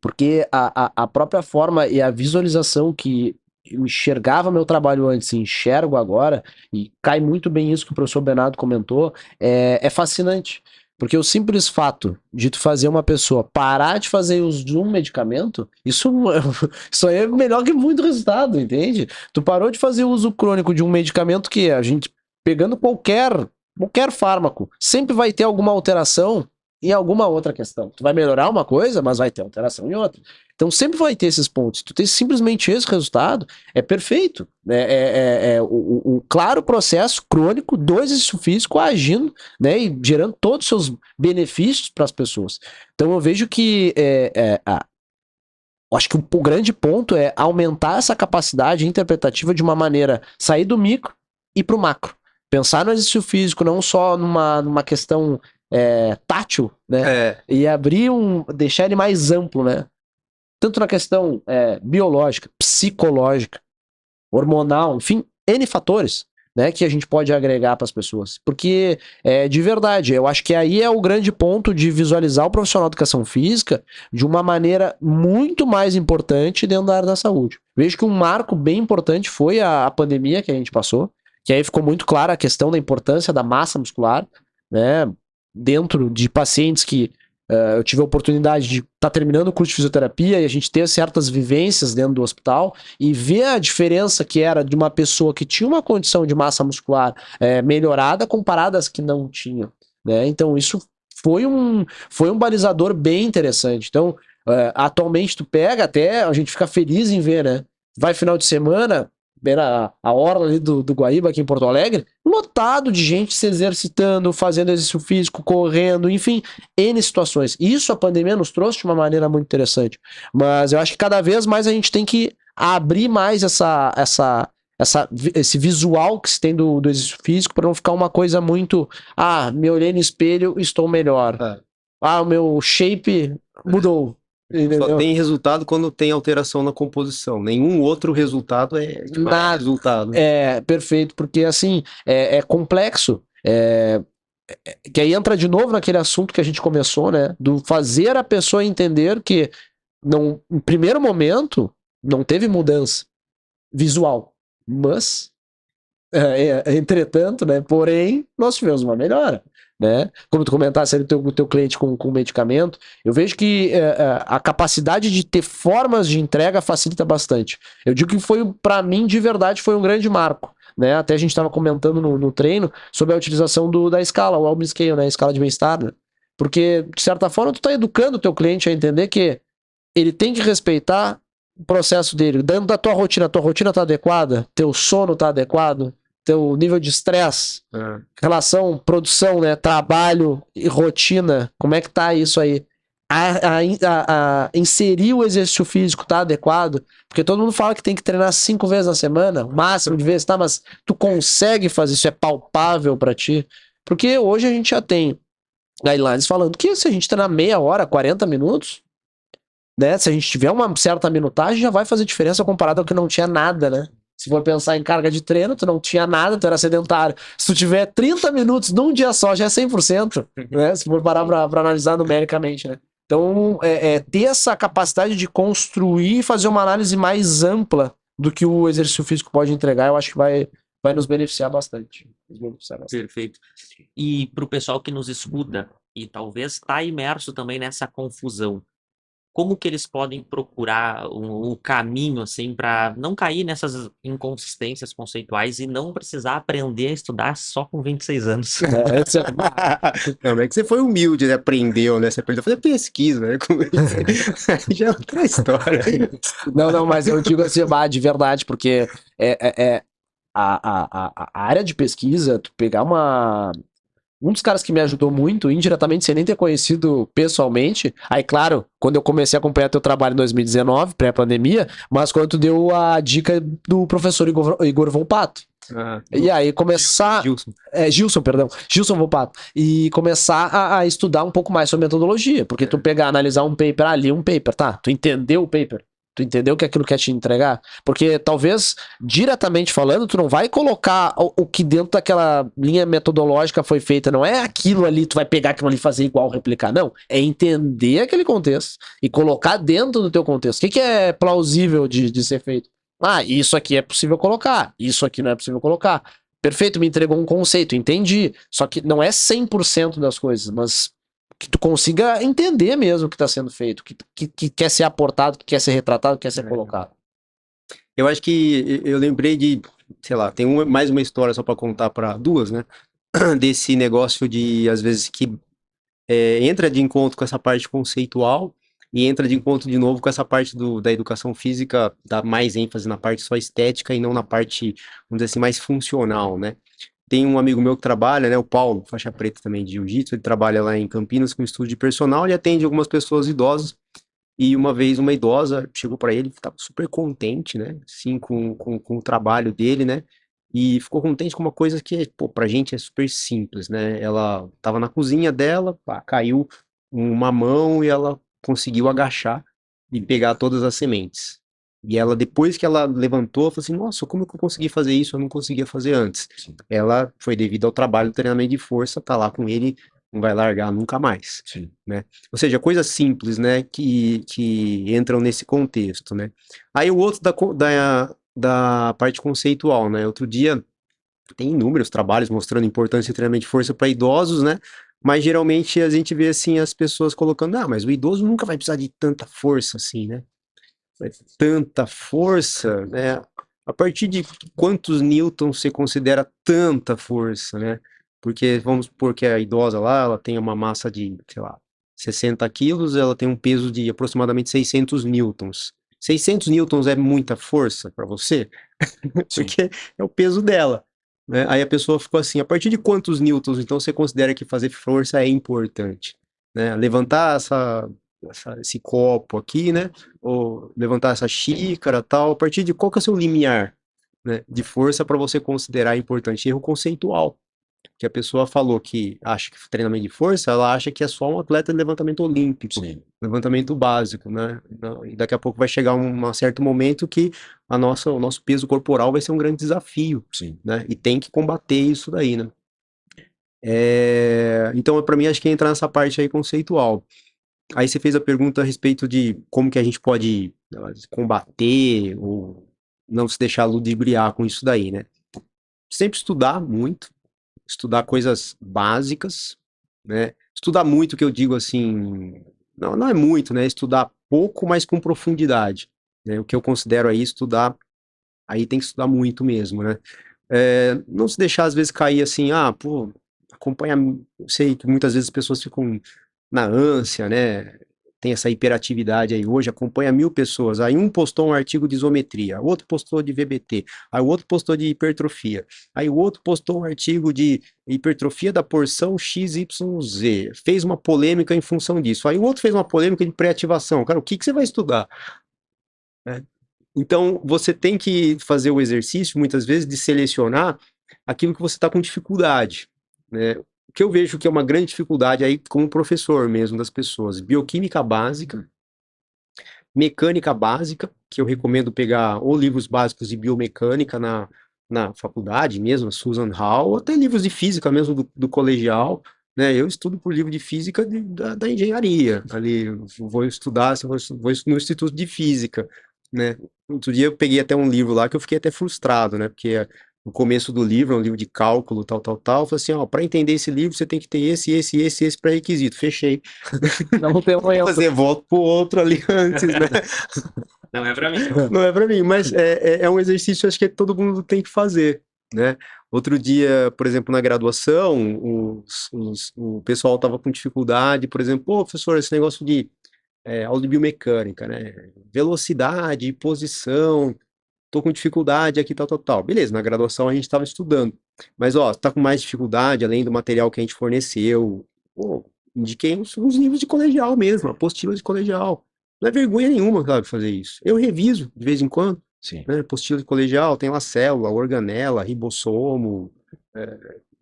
Porque a própria forma e a visualização que eu enxergava meu trabalho antes e enxergo agora, e cai muito bem isso que o professor Bernardo comentou, é fascinante. Porque o simples fato de tu fazer uma pessoa parar de fazer uso de um medicamento, isso é melhor que muito resultado, entende? Tu parou de fazer uso crônico de um medicamento que a gente, pegando qualquer fármaco, sempre vai ter alguma alteração em alguma outra questão. Tu vai melhorar uma coisa, mas vai ter alteração em outra. Então sempre vai ter esses pontos. Tu tem simplesmente esse resultado, é perfeito. O claro processo crônico do exercício físico agindo, né, e gerando todos os seus benefícios para as pessoas. Então eu vejo que acho que o grande ponto é aumentar essa capacidade interpretativa de uma maneira, sair do micro e para o macro. Pensar no exercício físico não só numa questão tátil, né? E deixar ele mais amplo, né? Tanto na questão biológica, psicológica, hormonal, enfim, N fatores, né, que a gente pode agregar para as pessoas. Porque, de verdade, eu acho que aí é o grande ponto de visualizar o profissional de educação física de uma maneira muito mais importante dentro da área da saúde. Vejo que um marco bem importante foi a pandemia que a gente passou, que aí ficou muito clara a questão da importância da massa muscular, né, dentro de pacientes que eu tive a oportunidade de estar terminando o curso de fisioterapia e a gente ter certas vivências dentro do hospital e ver a diferença que era de uma pessoa que tinha uma condição de massa muscular melhorada comparada às que não tinham, né? Então isso foi um balizador bem interessante. Então, atualmente tu pega até, a gente fica feliz em ver, né? Vai final de semana, a orla ali do Guaíba, aqui em Porto Alegre, lotado de gente se exercitando, fazendo exercício físico, correndo, enfim, N situações. Isso a pandemia nos trouxe de uma maneira muito interessante. Mas eu acho que cada vez mais a gente tem que abrir mais esse visual que se tem do exercício físico para não ficar uma coisa muito, me olhei no espelho, estou melhor. O meu shape mudou. Só tem resultado quando tem alteração na composição. Nenhum outro resultado nada. Resultado. Perfeito, porque assim, é complexo. Que aí entra de novo naquele assunto que a gente começou, né? Do fazer a pessoa entender que no primeiro momento não teve mudança visual, mas entretanto, né? Porém, nós tivemos uma melhora. Né? Como tu comentasse ali o teu cliente com medicamento, eu vejo que a capacidade de ter formas de entrega facilita bastante. Eu digo que para mim, de verdade, foi um grande marco. Né? Até a gente estava comentando no treino sobre a utilização da escala, o Wellbeing Scale, né? A escala de bem-estar. Né? Porque, de certa forma, tu está educando o teu cliente a entender que ele tem que respeitar o processo dele. Dentro da tua rotina está adequada? Teu sono está adequado? Teu nível de estresse, relação, produção, né, trabalho e rotina, como é que tá isso aí? Inserir o exercício físico tá adequado? Porque todo mundo fala que tem que treinar 5 vezes na semana, o máximo de vezes, tá? Mas tu consegue fazer isso? É palpável pra ti? Porque hoje a gente já tem guidelines falando que se a gente treinar meia hora, 40 minutos, né, se a gente tiver uma certa minutagem, já vai fazer diferença comparado ao que não tinha nada, né? Se for pensar em carga de treino, tu não tinha nada, tu era sedentário. Se tu tiver 30 minutos num dia só, já é 100%, né? Se for parar pra analisar numericamente, né? Então, ter essa capacidade de construir e fazer uma análise mais ampla do que o exercício físico pode entregar, eu acho que vai nos beneficiar bastante. Perfeito. E pro pessoal que nos escuta e talvez está imerso também nessa confusão, como que eles podem procurar o caminho, assim, para não cair nessas inconsistências conceituais e não precisar aprender a estudar só com 26 anos? Não é que você foi humilde, né? Aprendeu, né? Você aprendeu a fazer pesquisa, né? Já é outra história. Não, mas eu digo assim, de verdade, porque a área de pesquisa, tu pegar um dos caras que me ajudou muito, indiretamente, sem nem ter conhecido pessoalmente, aí claro, quando eu comecei a acompanhar teu trabalho em 2019, pré-pandemia, mas quando tu deu a dica do professor Igor Volpato. E aí começar... Gilson Volpato. E começar a estudar um pouco mais sobre metodologia, porque tu pegar, analisar um paper ali, tá? Tu entendeu o paper? Tu entendeu que aquilo quer te entregar? Porque talvez, diretamente falando, tu não vai colocar o que dentro daquela linha metodológica foi feita. Não é aquilo ali, tu vai pegar aquilo ali e fazer igual, replicar. Não. É entender aquele contexto e colocar dentro do teu contexto. O que é plausível de ser feito? Isso aqui é possível colocar. Isso aqui não é possível colocar. Perfeito, me entregou um conceito, entendi. Só que não é 100% das coisas, mas que tu consiga entender mesmo o que está sendo feito, que quer ser aportado, que quer ser retratado, que quer ser colocado. Eu acho que eu lembrei de, sei lá, tem mais uma história só para contar para duas, né? Desse negócio de, às vezes, que entra de encontro com essa parte conceitual, e entra de encontro de novo com essa parte da educação física, dá mais ênfase na parte só estética e não na parte, vamos dizer assim, mais funcional, né? Tem um amigo meu que trabalha, né, o Paulo, faixa preta também de jiu-jitsu, ele trabalha lá em Campinas com estudo de personal e atende algumas pessoas idosas. E uma vez uma idosa chegou para ele, estava super contente, né, assim, com o trabalho dele, né, e ficou contente com uma coisa que, pô, pra gente é super simples, né, ela estava na cozinha dela, pá, caiu uma mão e ela conseguiu agachar e pegar todas as sementes. E ela, depois que ela levantou, falou assim, nossa, como que eu consegui fazer isso? Eu não conseguia fazer antes. Sim, Ela foi devido ao trabalho, do treinamento de força, tá lá com ele, não vai largar nunca mais, sim. né? Ou seja, coisas simples, né, que entram nesse contexto, né? Aí o outro da parte conceitual, né? Outro dia tem inúmeros trabalhos mostrando a importância do treinamento de força para idosos, né? Mas geralmente a gente vê assim as pessoas colocando, ah, mas o idoso nunca vai precisar de tanta força assim, né? Tanta força, né? A partir de quantos newtons você considera tanta força, né? Porque vamos supor que a idosa lá, ela tem uma massa de, sei lá, 60 quilos, ela tem um peso de aproximadamente 600 newtons. 600 newtons é muita força para você? Sim. Porque é o peso dela, né? Aí a pessoa ficou assim, a partir de quantos newtons, então você considera que fazer força é importante, né? Levantar esse copo aqui, né? Ou levantar essa xícara, tal, a partir de qual que é o seu limiar, né, de força para você considerar importante? Erro conceitual, que a pessoa falou que acha que treinamento de força, ela acha que é só um atleta de levantamento olímpico, Sim. levantamento básico, né? E daqui a pouco vai chegar um certo momento que o nosso peso corporal vai ser um grande desafio, Sim. né? E tem que combater isso daí, né? Então, para mim, acho que entra nessa parte aí conceitual. Aí você fez a pergunta a respeito de como que a gente pode combater ou não se deixar ludibriar com isso daí, né? Sempre estudar muito, estudar coisas básicas, né? Estudar muito, que eu digo assim, não é muito, né? Estudar pouco, mas com profundidade, né? O que eu considero aí estudar, aí tem que estudar muito mesmo, né? Não se deixar às vezes cair assim, ah, pô, acompanha, eu sei que muitas vezes as pessoas ficam na ânsia, né? Tem essa hiperatividade aí hoje, acompanha 1.000 pessoas. Aí um postou um artigo de isometria, outro postou de VBT, aí o outro postou de hipertrofia, aí o outro postou um artigo de hipertrofia da porção XYZ, fez uma polêmica em função disso. Aí o outro fez uma polêmica de pré-ativação. Cara, o que que você vai estudar? Né? Então, você tem que fazer o exercício, muitas vezes, de selecionar aquilo que você está com dificuldade, né? O que eu vejo que é uma grande dificuldade aí, como professor mesmo das pessoas, bioquímica básica, mecânica básica, que eu recomendo pegar ou livros básicos de biomecânica na faculdade mesmo, Susan Hall, ou até livros de física mesmo do colegial, né? Eu estudo por livro de física da engenharia, ali, vou estudar, assim, vou no Instituto de Física, né? Outro dia eu peguei até um livro lá que eu fiquei até frustrado, né? Porque no começo do livro, é um livro de cálculo, tal, eu falei assim, ó, para entender esse livro você tem que ter esse pré-requisito, fechei. Não tem amanhã. Fazer, volto pro outro ali antes, né? Não é pra mim. Não é para mim, mas é um exercício acho que todo mundo tem que fazer, né? Outro dia, por exemplo, na graduação, o pessoal estava com dificuldade, por exemplo, pô, professor, esse negócio de aula de biomecânica, né? Velocidade, posição, tô com dificuldade aqui, tal. Beleza, na graduação a gente estava estudando, mas ó, tá com mais dificuldade, além do material que a gente forneceu, pô, indiquei uns livros de colegial mesmo, apostila de colegial. Não é vergonha nenhuma, sabe, fazer isso. Eu reviso de vez em quando, Sim. né? Apostila de colegial, tem lá célula, organela, ribossomo,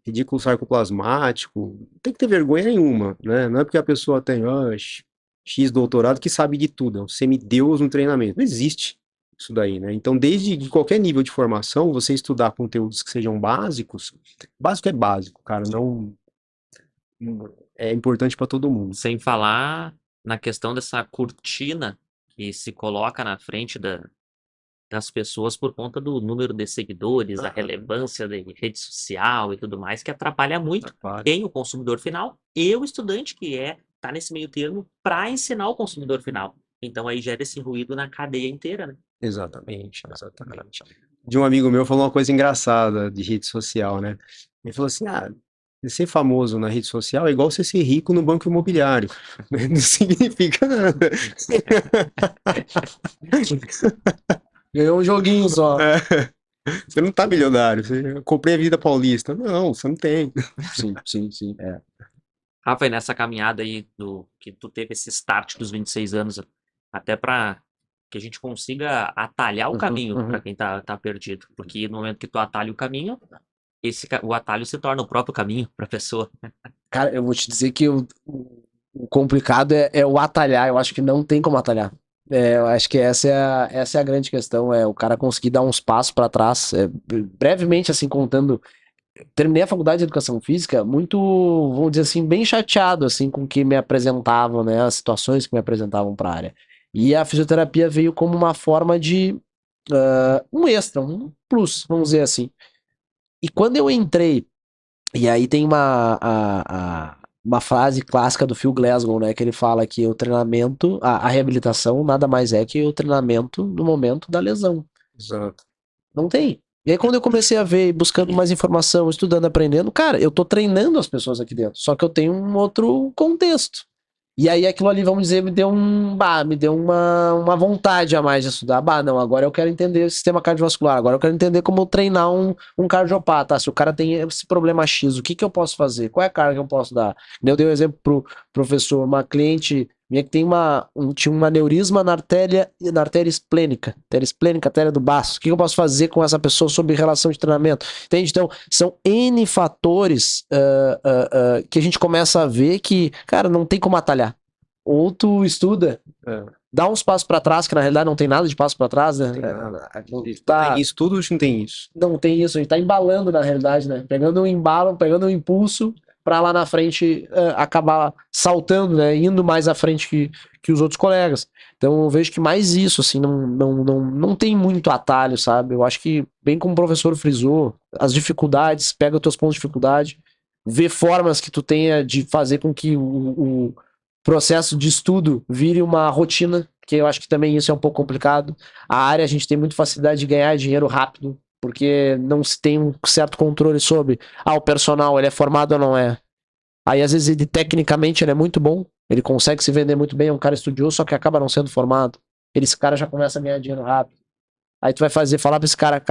redículo sarcoplasmático. Não tem que ter vergonha nenhuma, né? Não é porque a pessoa tem X doutorado que sabe de tudo, é um semideus no treinamento. Não existe isso daí, né? Então, desde de qualquer nível de formação, você estudar conteúdos que sejam básicos, básico é básico, cara, não é importante para todo mundo. Sem falar na questão dessa cortina que se coloca na frente das pessoas por conta do número de seguidores, da relevância da rede social e tudo mais, que atrapalha muito quem o consumidor final e o estudante que tá nesse meio termo para ensinar o consumidor final. Então aí gera esse ruído na cadeia inteira, né? Exatamente. De um amigo meu falou uma coisa engraçada de rede social, né? Ele falou assim, ser famoso na rede social é igual você ser rico no banco imobiliário. Não significa nada. Ganhou um joguinho só. É, você não tá milionário. Eu comprei a Vida Paulista. Não, você não tem. Sim. Rafa, e nessa caminhada aí que tu teve esse start dos 26 anos, até para que a gente consiga atalhar o caminho para quem tá perdido. Porque no momento que tu atalha o caminho, o atalho se torna o próprio caminho para a pessoa. Cara, eu vou te dizer que o complicado é o atalhar. Eu acho que não tem como atalhar. Eu acho que essa é a grande questão, é o cara conseguir dar uns passos para trás. Brevemente, assim, contando, terminei a faculdade de Educação Física muito, vamos dizer assim, bem chateado, assim, com o que me apresentavam, né, as situações que me apresentavam para a área. E a fisioterapia veio como uma forma de um extra, um plus, vamos dizer assim. E quando eu entrei, e aí tem uma frase clássica do Phil Glasgow, né? Que ele fala que o treinamento, a reabilitação nada mais é que o treinamento no momento da lesão. Exato. Não tem. E aí quando eu comecei a ver, buscando mais informação, estudando, aprendendo, cara, eu tô treinando as pessoas aqui dentro, só que eu tenho um outro contexto. E aí aquilo ali, vamos dizer, me deu uma vontade a mais de estudar. Não, agora eu quero entender o sistema cardiovascular, agora eu quero entender como treinar um cardiopata. Se o cara tem esse problema X, o que que eu posso fazer? Qual é a carga que eu posso dar? Eu dei um exemplo pro professor, uma cliente minha que tem tinha um aneurisma na artéria esplênica, artéria do baço. O que eu posso fazer com essa pessoa sobre relação de treinamento? Entende? Então, são N fatores que a gente começa a ver que, cara, não tem como atalhar. Ou tu estuda, dá uns passos para trás, que na realidade não tem nada de passo para trás, né? Tem isso tudo ou não tem isso? Não tem isso, a gente tá embalando na realidade, né? Pegando um embalo, pegando um impulso para lá na frente acabar saltando, né? Indo mais à frente que os outros colegas. Então eu vejo que mais isso, assim, não tem muito atalho, sabe? Eu acho que, bem como o professor frisou, as dificuldades, pega os teus pontos de dificuldade, vê formas que tu tenha de fazer com que o processo de estudo vire uma rotina, que eu acho que também isso é um pouco complicado. A área a gente tem muita facilidade de ganhar dinheiro rápido, porque não se tem um certo controle sobre o personal, ele é formado ou não é. Aí às vezes ele tecnicamente ele é muito bom, ele consegue se vender muito bem, é um cara estudioso, só que acaba não sendo formado. Esse cara já começa a ganhar dinheiro rápido. Aí tu vai falar pra esse cara,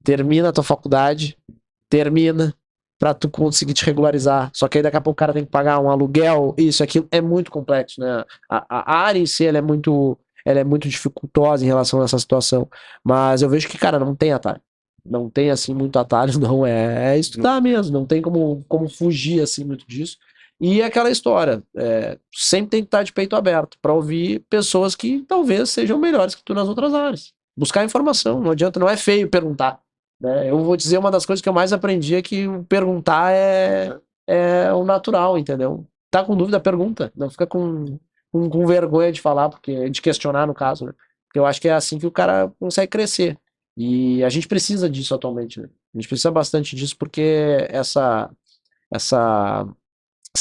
termina a tua faculdade, termina, pra tu conseguir te regularizar. Só que aí daqui a pouco o cara tem que pagar um aluguel, isso, aquilo, é muito complexo, né? A área em si, ela é muito dificultosa em relação a essa situação. Mas eu vejo que, cara, não tem atalho. Não tem, assim, muito atalho, não. É estudar mesmo, não tem como fugir, assim, muito disso. E aquela história, sempre tem que estar de peito aberto para ouvir pessoas que talvez sejam melhores que tu nas outras áreas. Buscar informação, não adianta, não é feio perguntar. Né? Eu vou dizer, uma das coisas que eu mais aprendi é que perguntar é o natural, entendeu? Tá com dúvida, pergunta. Não fica com vergonha de falar, de questionar, no caso, né? Porque eu acho que é assim que o cara consegue crescer. E a gente precisa disso atualmente, né? A gente precisa bastante disso porque essa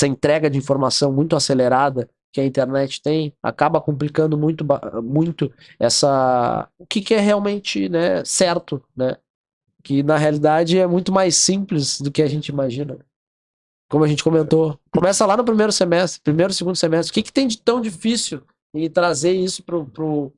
entrega de informação muito acelerada que a internet tem acaba complicando muito o que é realmente, né, certo, né? Que na realidade é muito mais simples do que a gente imagina. Como a gente comentou, começa lá no primeiro segundo semestre. O que tem de tão difícil em trazer isso pro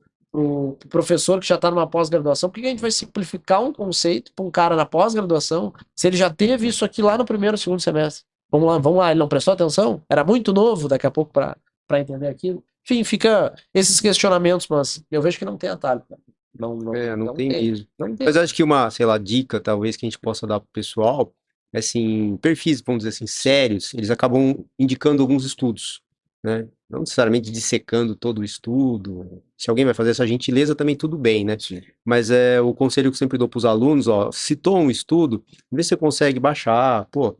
professor que já está numa pós-graduação? Por que a gente vai simplificar um conceito para um cara na pós-graduação se ele já teve isso aqui lá no primeiro, segundo semestre? Vamos lá, ele não prestou atenção? Era muito novo daqui a pouco para entender aquilo. Enfim, fica esses questionamentos, mas eu vejo que não tem atalho. Não tem mesmo. Não tem. Mas acho que uma, sei lá, dica talvez que a gente possa dar pro pessoal, é assim, perfis, vamos dizer assim, sérios, eles acabam indicando alguns estudos, né? Não necessariamente dissecando todo o estudo. Se alguém vai fazer essa gentileza, também tudo bem, né? Sim. Mas é o conselho que eu sempre dou pros alunos, ó, citou um estudo, vê se você consegue baixar. Pô,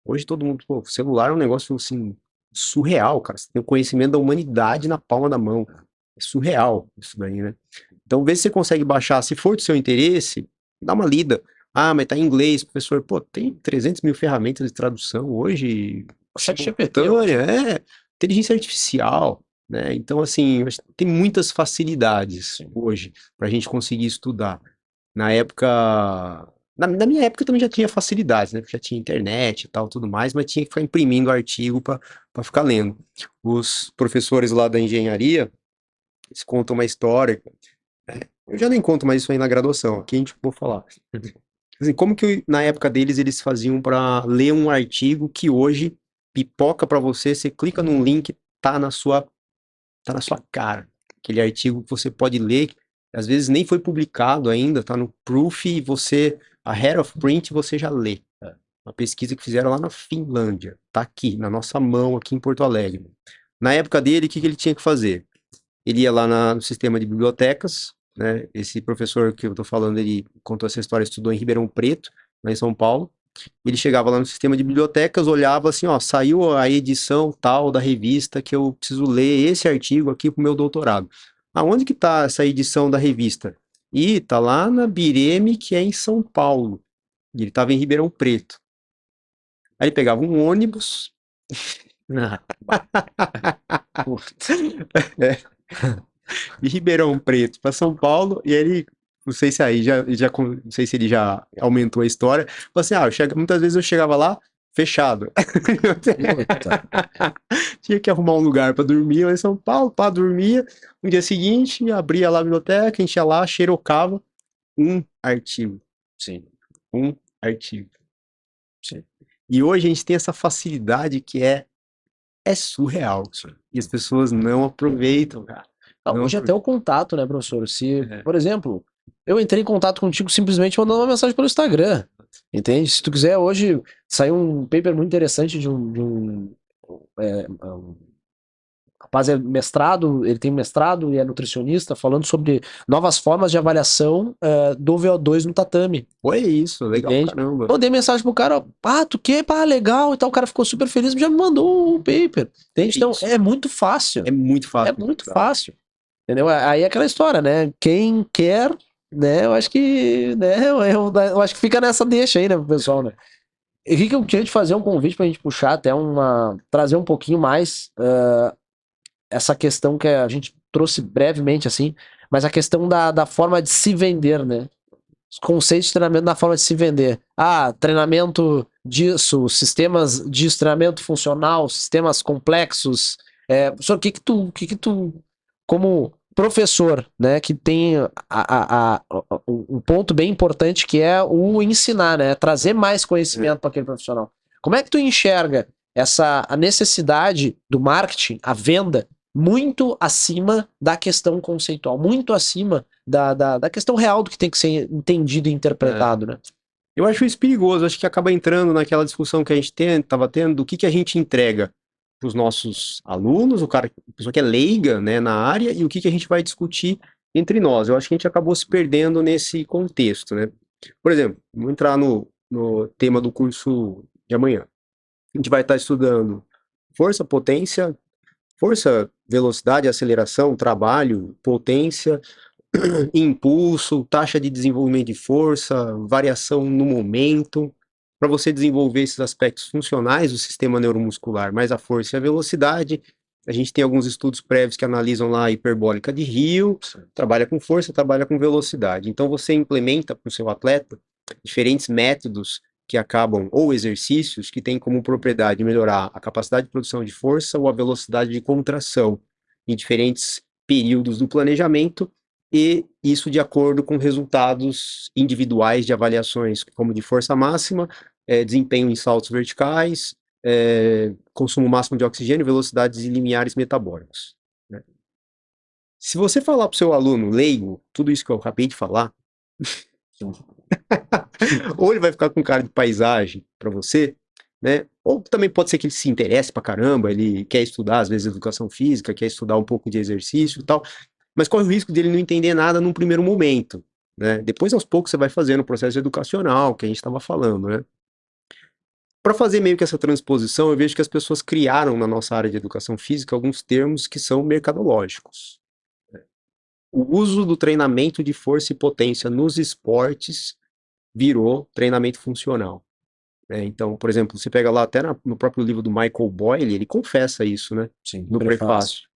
hoje todo mundo, pô, celular é um negócio, assim, surreal, cara. Você tem o conhecimento da humanidade na palma da mão. É surreal isso daí, né? Então, vê se você consegue baixar. Se for do seu interesse, dá uma lida. Mas tá em inglês, professor. Pô, tem 300 mil ferramentas de tradução hoje. ChatGPT, Inteligência artificial, né? Então, assim, tem muitas facilidades hoje para a gente conseguir estudar. Na época Na minha época também já tinha facilidades, né? Porque já tinha internet e tal, tudo mais, mas tinha que ficar imprimindo artigo para ficar lendo. Os professores lá da engenharia, eles contam uma história. Eu já nem conto mais isso aí na graduação, aqui a gente vou falar. Assim, como que na época deles eles faziam para ler um artigo que hoje pipoca para você, você clica num link, tá na sua cara. Aquele artigo que você pode ler, às vezes nem foi publicado ainda, tá no proof e a head of print você já lê. Uma pesquisa que fizeram lá na Finlândia, tá aqui, na nossa mão, aqui em Porto Alegre. Na época dele, o que ele tinha que fazer? Ele ia lá no sistema de bibliotecas, né? Esse professor que eu tô falando, ele contou essa história, estudou em Ribeirão Preto, lá em São Paulo. Ele chegava lá no sistema de bibliotecas, olhava assim, ó, saiu a edição tal da revista que eu preciso ler esse artigo aqui pro meu doutorado. Aonde que tá essa edição da revista? Ih, tá lá na Bireme, que é em São Paulo. E ele tava em Ribeirão Preto. Aí ele pegava um ônibus. É, de Ribeirão Preto para São Paulo, e ele, não sei se aí não sei se ele já aumentou a história, falou assim, muitas vezes eu chegava lá, fechado. Tinha que arrumar um lugar para dormir lá em São Paulo, para dormir. No dia seguinte, abria lá a biblioteca, a gente ia lá, xerocava um artigo. Sim. Um artigo. Sim. E hoje a gente tem essa facilidade que é surreal. E as pessoas não aproveitam, cara. Hoje até o contato, né, professor? Por exemplo, eu entrei em contato contigo simplesmente mandando uma mensagem pelo Instagram, entende? Se tu quiser, hoje saiu um paper muito interessante de um rapaz, é mestrado, ele tem mestrado e é nutricionista, falando sobre novas formas de avaliação do VO2 no tatame. Foi isso, legal, entende? caramba. Mandei mensagem pro cara, tu que? Legal e tal, o cara ficou super feliz, já me mandou o paper, entende? Então, é muito fácil. É muito fácil. É muito fácil. Entendeu? Aí é aquela história, né? Quem quer, né? Eu acho que, né? Eu acho que fica nessa deixa aí, né, pro pessoal, né? Henrique, eu queria te fazer um convite pra gente puxar até trazer um pouquinho mais essa questão que a gente trouxe brevemente, assim, mas a questão da forma de se vender, né? Os conceitos de treinamento na forma de se vender. Treinamento disso, sistemas de treinamento funcional, sistemas complexos. Professor, o que que tu, como professor, né, que tem um ponto bem importante que é o ensinar, né, trazer mais conhecimento para aquele profissional. Como é que tu enxerga a necessidade do marketing, a venda, muito acima da questão conceitual, muito acima da questão real do que tem que ser entendido e interpretado, né? Eu acho isso perigoso, acho que acaba entrando naquela discussão que a gente estava tendo, do que a gente entrega para os nossos alunos, a pessoa que é leiga, né, na área, e o que a gente vai discutir entre nós. Eu acho que a gente acabou se perdendo nesse contexto, né? Por exemplo, vamos entrar no tema do curso de amanhã. A gente vai estar estudando força, velocidade, aceleração, trabalho, potência, impulso, taxa de desenvolvimento de força, variação no momento, para você desenvolver esses aspectos funcionais do sistema neuromuscular, mais a força e a velocidade. A gente tem alguns estudos prévios que analisam lá a hiperbólica de Rio, trabalha com força, trabalha com velocidade. Então você implementa para o seu atleta diferentes métodos que acabam, ou exercícios que têm como propriedade melhorar a capacidade de produção de força ou a velocidade de contração em diferentes períodos do planejamento, e isso de acordo com resultados individuais de avaliações, como de força máxima, desempenho em saltos verticais, consumo máximo de oxigênio, velocidades e limiares metabólicos, né? Se você falar para o seu aluno leigo, tudo isso que eu acabei de falar, ou ele vai ficar com cara de paisagem para você, né? Ou também pode ser que ele se interesse pra caramba, ele quer estudar, às vezes, educação física, quer estudar um pouco de exercício e tal, mas corre o risco dele não entender nada num primeiro momento, né? Depois, aos poucos, você vai fazendo o processo educacional, que a gente estava falando, né? Para fazer meio que essa transposição, eu vejo que as pessoas criaram na nossa área de educação física alguns termos que são mercadológicos. O uso do treinamento de força e potência nos esportes virou treinamento funcional. Então, por exemplo, você pega lá até no próprio livro do Michael Boyle, ele confessa isso, né? Sim, no prefácio.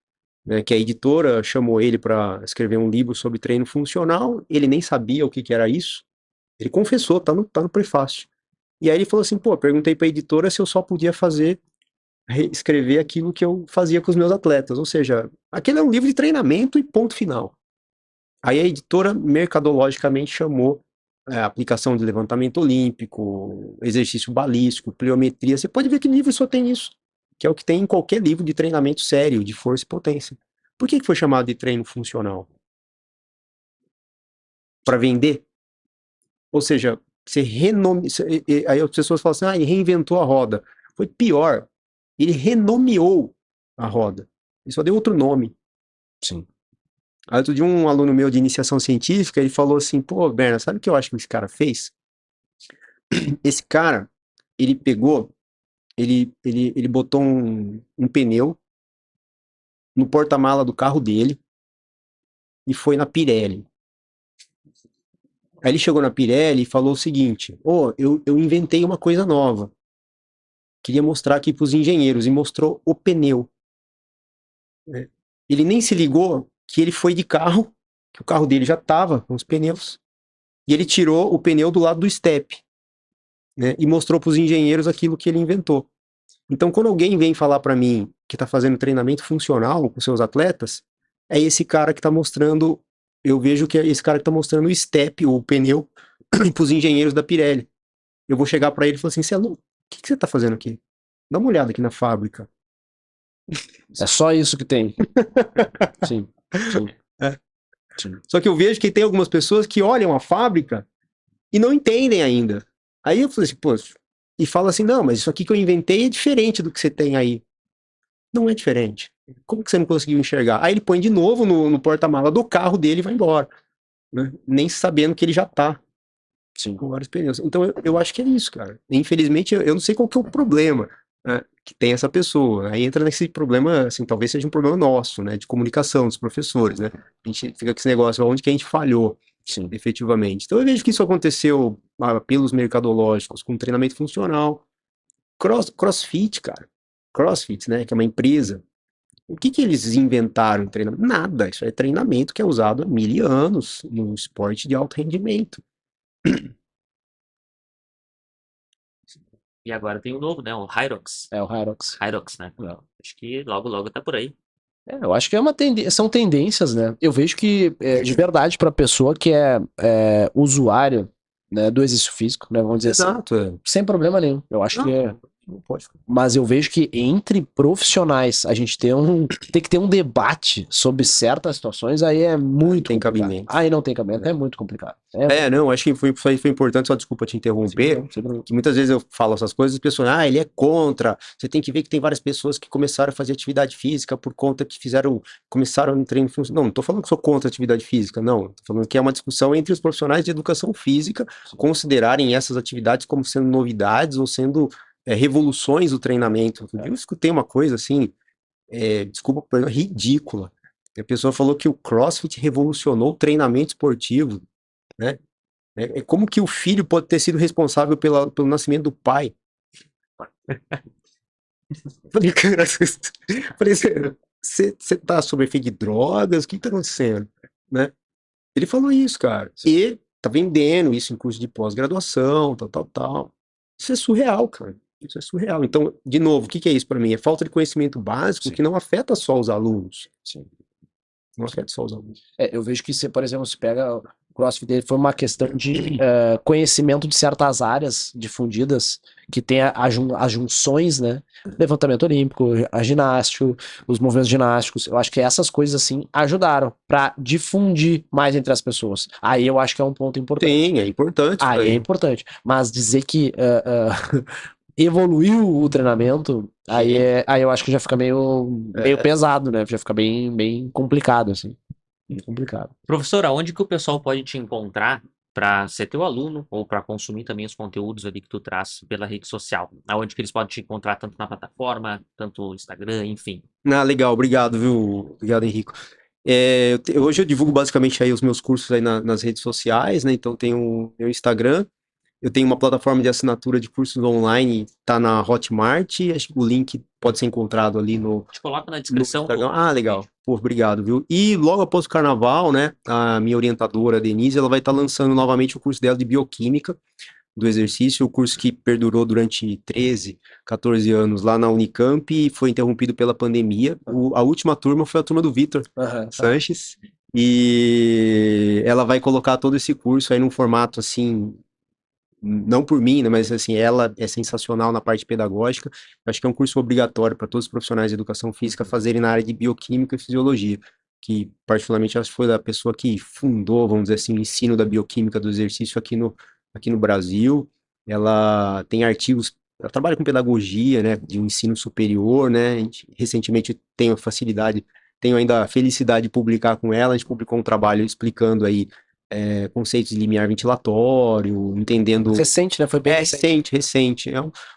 Que a editora chamou ele para escrever um livro sobre treino funcional, ele nem sabia o que era isso, Ele confessou, tá no prefácio. E aí ele falou assim, pô, perguntei pra editora se eu só podia escrever aquilo que eu fazia com os meus atletas. Ou seja, aquele é um livro de treinamento e ponto final. Aí a editora mercadologicamente chamou aplicação de levantamento olímpico, exercício balístico, pliometria. Você pode ver que livro só tem isso, que é o que tem em qualquer livro de treinamento sério, de força e potência. Por que foi chamado de treino funcional? Para vender? Ou seja, aí as pessoas falam assim, ele reinventou a roda. Foi pior, ele renomeou a roda. Ele só deu outro nome. Sim. Aí outro dia um aluno meu de iniciação científica, ele falou assim, pô, Berna, sabe o que eu acho que esse cara fez? Esse cara, ele pegou, ele botou um pneu no porta-mala do carro dele e foi na Pirelli. Aí ele chegou na Pirelli e falou o seguinte, eu inventei uma coisa nova. Queria mostrar aqui para os engenheiros, e mostrou o pneu. Ele nem se ligou que ele foi de carro, que o carro dele já estava com os pneus, e ele tirou o pneu do lado do step, né, e mostrou para os engenheiros aquilo que ele inventou. Então, quando alguém vem falar para mim que está fazendo treinamento funcional com seus atletas, é esse cara que está mostrando, eu vejo que é esse cara que está mostrando o step, o pneu, para os engenheiros da Pirelli. Eu vou chegar para ele e falar assim, o que você está fazendo aqui? Dá uma olhada aqui na fábrica. É só isso que tem. Sim, sim. É. Sim. Só que eu vejo que tem algumas pessoas que olham a fábrica e não entendem ainda. Aí eu falei assim, pô, e fala assim, não, mas isso aqui que eu inventei é diferente do que você tem aí. Não é diferente. Como que você não conseguiu enxergar? Aí ele põe de novo no porta-mala do carro dele e vai embora. Né? Nem sabendo que ele já tá Sim. com vários pneus. Então eu acho que é isso, cara. Infelizmente, eu não sei qual que é o problema, né, que tem essa pessoa. Aí entra nesse problema, assim, talvez seja um problema nosso, né, de comunicação dos professores, né? A gente fica com esse negócio, onde que a gente falhou, Sim. efetivamente. Então eu vejo que isso aconteceu pelos mercadológicos, com treinamento funcional. CrossFit, cara. CrossFit, né, que é uma empresa. O que eles inventaram em treinamento? Nada. Isso é treinamento que é usado há 1000 anos no esporte de alto rendimento. E agora tem o novo, né? O Hyrox. É o Hyrox. Hyrox, né? Acho que logo, logo tá por aí. Eu acho que são tendências, né? Eu vejo que, de verdade, para a pessoa que é usuário, né, do exercício físico, né, vamos dizer assim, Exato. sem problema nenhum. Eu acho Não, que não pode. Mas eu vejo que entre profissionais a gente tem que ter um debate sobre certas situações, aí é muito Tem complicado. cabimento. Aí não tem cabimento, é muito complicado. Não, acho que foi importante, só desculpa te interromper, que muitas vezes eu falo essas coisas e as pessoas, ele é contra, você tem que ver que tem várias pessoas que começaram a fazer atividade física por conta que começaram no treino funcional. Não tô falando que sou contra a atividade física, não, tô falando que é uma discussão entre os profissionais de educação física, considerarem essas atividades como sendo novidades ou sendo revoluções do treinamento. Eu escutei uma coisa assim, desculpa, ridícula. A pessoa falou que o CrossFit revolucionou o treinamento esportivo, né? É como que o filho pode ter sido responsável pelo nascimento do pai? Falei, cara, você tá sob efeito de drogas? O que tá acontecendo? Né? Ele falou isso, cara. E tá vendendo isso em curso de pós-graduação, tal. Isso é surreal, cara. Isso é surreal. Então, de novo, o que é isso para mim? É falta de conhecimento básico que não afeta só os alunos. Sim. Não afeta só os alunos. Eu vejo que, por exemplo, se pega o CrossFit dele, foi uma questão de conhecimento de certas áreas difundidas, que tem as junções, né? Levantamento olímpico, a ginástica, os movimentos ginásticos. Eu acho que essas coisas, assim, ajudaram para difundir mais entre as pessoas. Aí eu acho que é um ponto importante. Sim, é importante. Aí é importante. Mas dizer que evoluiu o treinamento, aí eu acho que já fica meio pesado, né? Já fica bem complicado, assim. Bem complicado. Professor, aonde que o pessoal pode te encontrar para ser teu aluno ou para consumir também os conteúdos ali que tu traz pela rede social? Aonde que eles podem te encontrar tanto na plataforma, tanto no Instagram, enfim. Legal, obrigado, viu? Obrigado, Henrico. Hoje eu divulgo basicamente aí os meus cursos aí nas redes sociais, né? Então tem o meu Instagram, eu tenho uma plataforma de assinatura de cursos online, tá na Hotmart, acho que o link pode ser encontrado ali no Te coloco na no descrição. Instagram. Ah, legal. Pô, obrigado, viu? E logo após o carnaval, né, a minha orientadora, a Denise, ela vai estar lançando novamente o curso dela de bioquímica do exercício, o curso que perdurou durante 13, 14 anos lá na Unicamp e foi interrompido pela pandemia. A última turma foi a turma do Vitor Sanches, e ela vai colocar todo esse curso aí num formato assim, não por mim, né, mas assim, ela é sensacional na parte pedagógica. Eu acho que é um curso obrigatório para todos os profissionais de educação física fazerem na área de bioquímica e fisiologia, que particularmente acho que foi a pessoa que fundou, vamos dizer assim, o ensino da bioquímica do exercício aqui no Brasil. Ela tem artigos, ela trabalha com pedagogia, né, de um ensino superior, né, recentemente tenho a facilidade, tenho ainda a felicidade de publicar com ela, a gente publicou um trabalho explicando aí conceitos de limiar ventilatório, entendendo... Recente, né? Foi bem recente. Recente.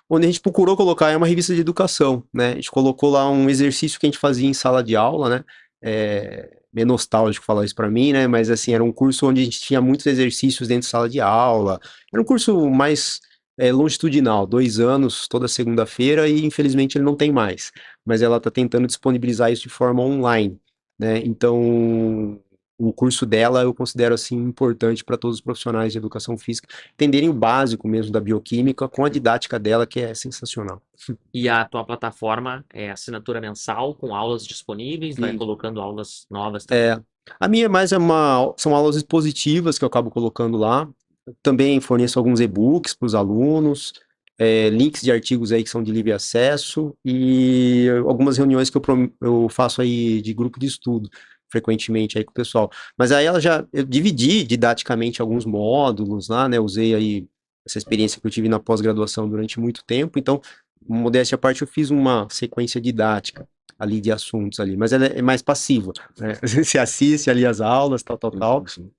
Onde a gente procurou colocar, é uma revista de educação, né? A gente colocou lá um exercício que a gente fazia em sala de aula, né? Meio nostálgico falar isso para mim, né? Mas assim, era um curso onde a gente tinha muitos exercícios dentro de sala de aula. Era um curso mais longitudinal, 2 anos, toda segunda-feira, e infelizmente ele não tem mais. Mas ela está tentando disponibilizar isso de forma online, né? Então, o curso dela eu considero assim importante para todos os profissionais de educação física entenderem o básico mesmo da bioquímica com a didática dela, que é sensacional. E a tua plataforma é assinatura mensal com aulas disponíveis, vai Sim. colocando aulas novas também. A minha é mais são aulas expositivas que eu acabo colocando lá. Também forneço alguns e-books para os alunos, links de artigos aí que são de livre acesso e algumas reuniões que eu faço aí de grupo de estudo frequentemente aí com o pessoal. Mas aí eu dividi didaticamente alguns módulos lá, né? Usei aí essa experiência que eu tive na pós-graduação durante muito tempo. Então, modéstia à parte, eu fiz uma sequência didática ali de assuntos ali, mas ela é mais passiva, né? Você assiste ali as aulas, tal,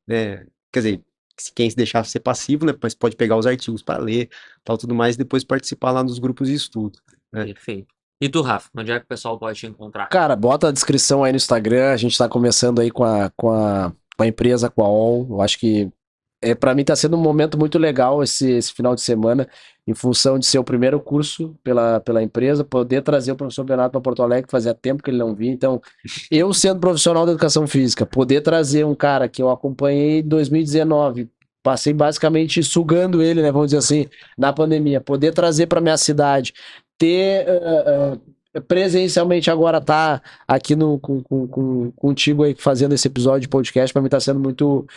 né? Quer dizer, se quem se deixar ser passivo, né? Mas pode pegar os artigos para ler, tal, tudo mais, e depois participar lá nos grupos de estudo. Perfeito. E tu, Rafa, onde é que o pessoal pode te encontrar? Cara, bota a descrição aí no Instagram. A gente tá começando aí com a empresa, com a ON. Eu acho que para mim tá sendo um momento muito legal esse final de semana, em função de ser o primeiro curso pela empresa, poder trazer o professor Bernardo para Porto Alegre, fazia tempo que ele não vinha. Então, eu sendo profissional da educação física, poder trazer um cara que eu acompanhei em 2019, passei basicamente sugando ele, né, vamos dizer assim, na pandemia, poder trazer para minha cidade, ter presencialmente agora tá aqui contigo aí fazendo esse episódio de podcast, para mim tá sendo muito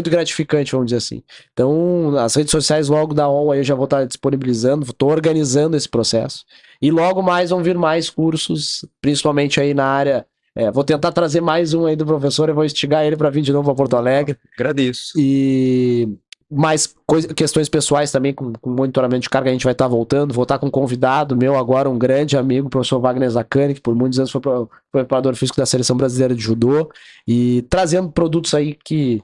gratificante, vamos dizer assim. Então, as redes sociais logo da ON aí eu já vou estar disponibilizando, tô organizando esse processo. E logo mais vão vir mais cursos, principalmente aí na área. Vou tentar trazer mais um aí do professor, eu vou instigar ele para vir de novo a Porto Alegre. Agradeço. E mais questões pessoais também, com monitoramento de carga, a gente vai estar voltando. Vou estar com um convidado meu agora, um grande amigo, o professor Wagner Zacani, que por muitos anos foi preparador físico da Seleção Brasileira de Judô, e trazendo produtos aí que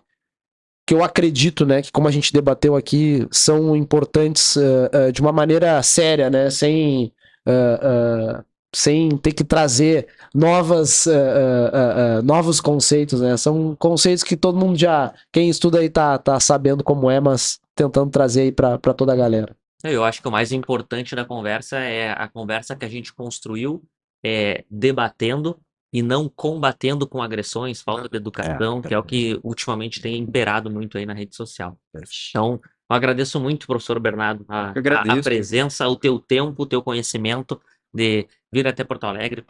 eu acredito, né, que como a gente debateu aqui, são importantes de uma maneira séria, né, sem ter que trazer novos conceitos, né? São conceitos que todo mundo quem estuda aí tá sabendo como é, mas tentando trazer aí para toda a galera. Eu acho que o mais importante da conversa é a conversa que a gente construiu debatendo e não combatendo com agressões, falta de educação, que é o que ultimamente tem imperado muito aí na rede social. Então, eu agradeço muito, professor Bernardo, a presença, o teu tempo, o teu conhecimento de vir até Porto Alegre,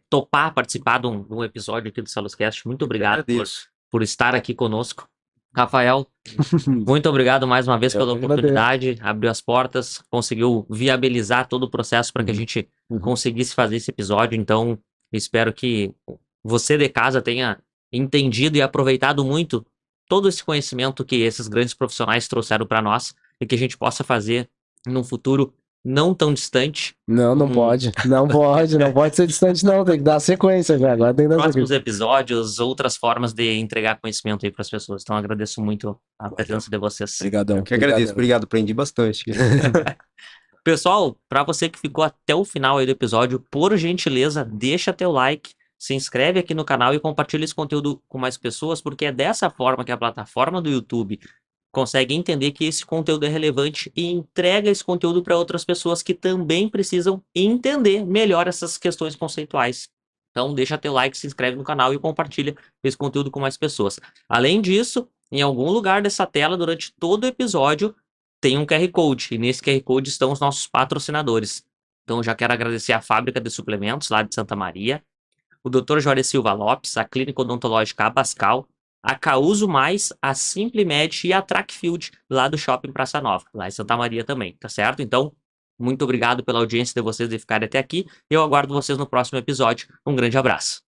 topar participar de um episódio aqui do SalosCast. Muito obrigado por estar aqui conosco. Rafael, muito obrigado mais uma vez pela oportunidade, abriu as portas, conseguiu viabilizar todo o processo para que a gente conseguisse fazer esse episódio. Então, espero que você de casa tenha entendido e aproveitado muito todo esse conhecimento que esses grandes profissionais trouxeram para nós e que a gente possa fazer num futuro não tão distante. Não pode. Não pode ser distante, não. Tem que dar sequência já. Agora tem que dar próximos episódios, outras formas de entregar conhecimento aí para as pessoas. Então, agradeço muito a presença de vocês. Obrigadão. Eu que agradeço. Obrigado, aprendi bastante. Pessoal, para você que ficou até o final aí do episódio, por gentileza, deixa teu like, se inscreve aqui no canal e compartilha esse conteúdo com mais pessoas, porque é dessa forma que a plataforma do YouTube consegue entender que esse conteúdo é relevante e entrega esse conteúdo para outras pessoas que também precisam entender melhor essas questões conceituais. Então, deixa teu like, se inscreve no canal e compartilha esse conteúdo com mais pessoas. Além disso, em algum lugar dessa tela, durante todo o episódio, tem um QR Code. E nesse QR Code estão os nossos patrocinadores. Então, eu já quero agradecer a Fábrica de Suplementos, lá de Santa Maria, o Dr. Jorge Silva Lopes, a Clínica Odontológica Abascal, a Causo Mais, a SimpleMed e a Trackfield, lá do Shopping Praça Nova, lá em Santa Maria também, tá certo? Então, muito obrigado pela audiência de vocês de ficarem até aqui. Eu aguardo vocês no próximo episódio. Um grande abraço.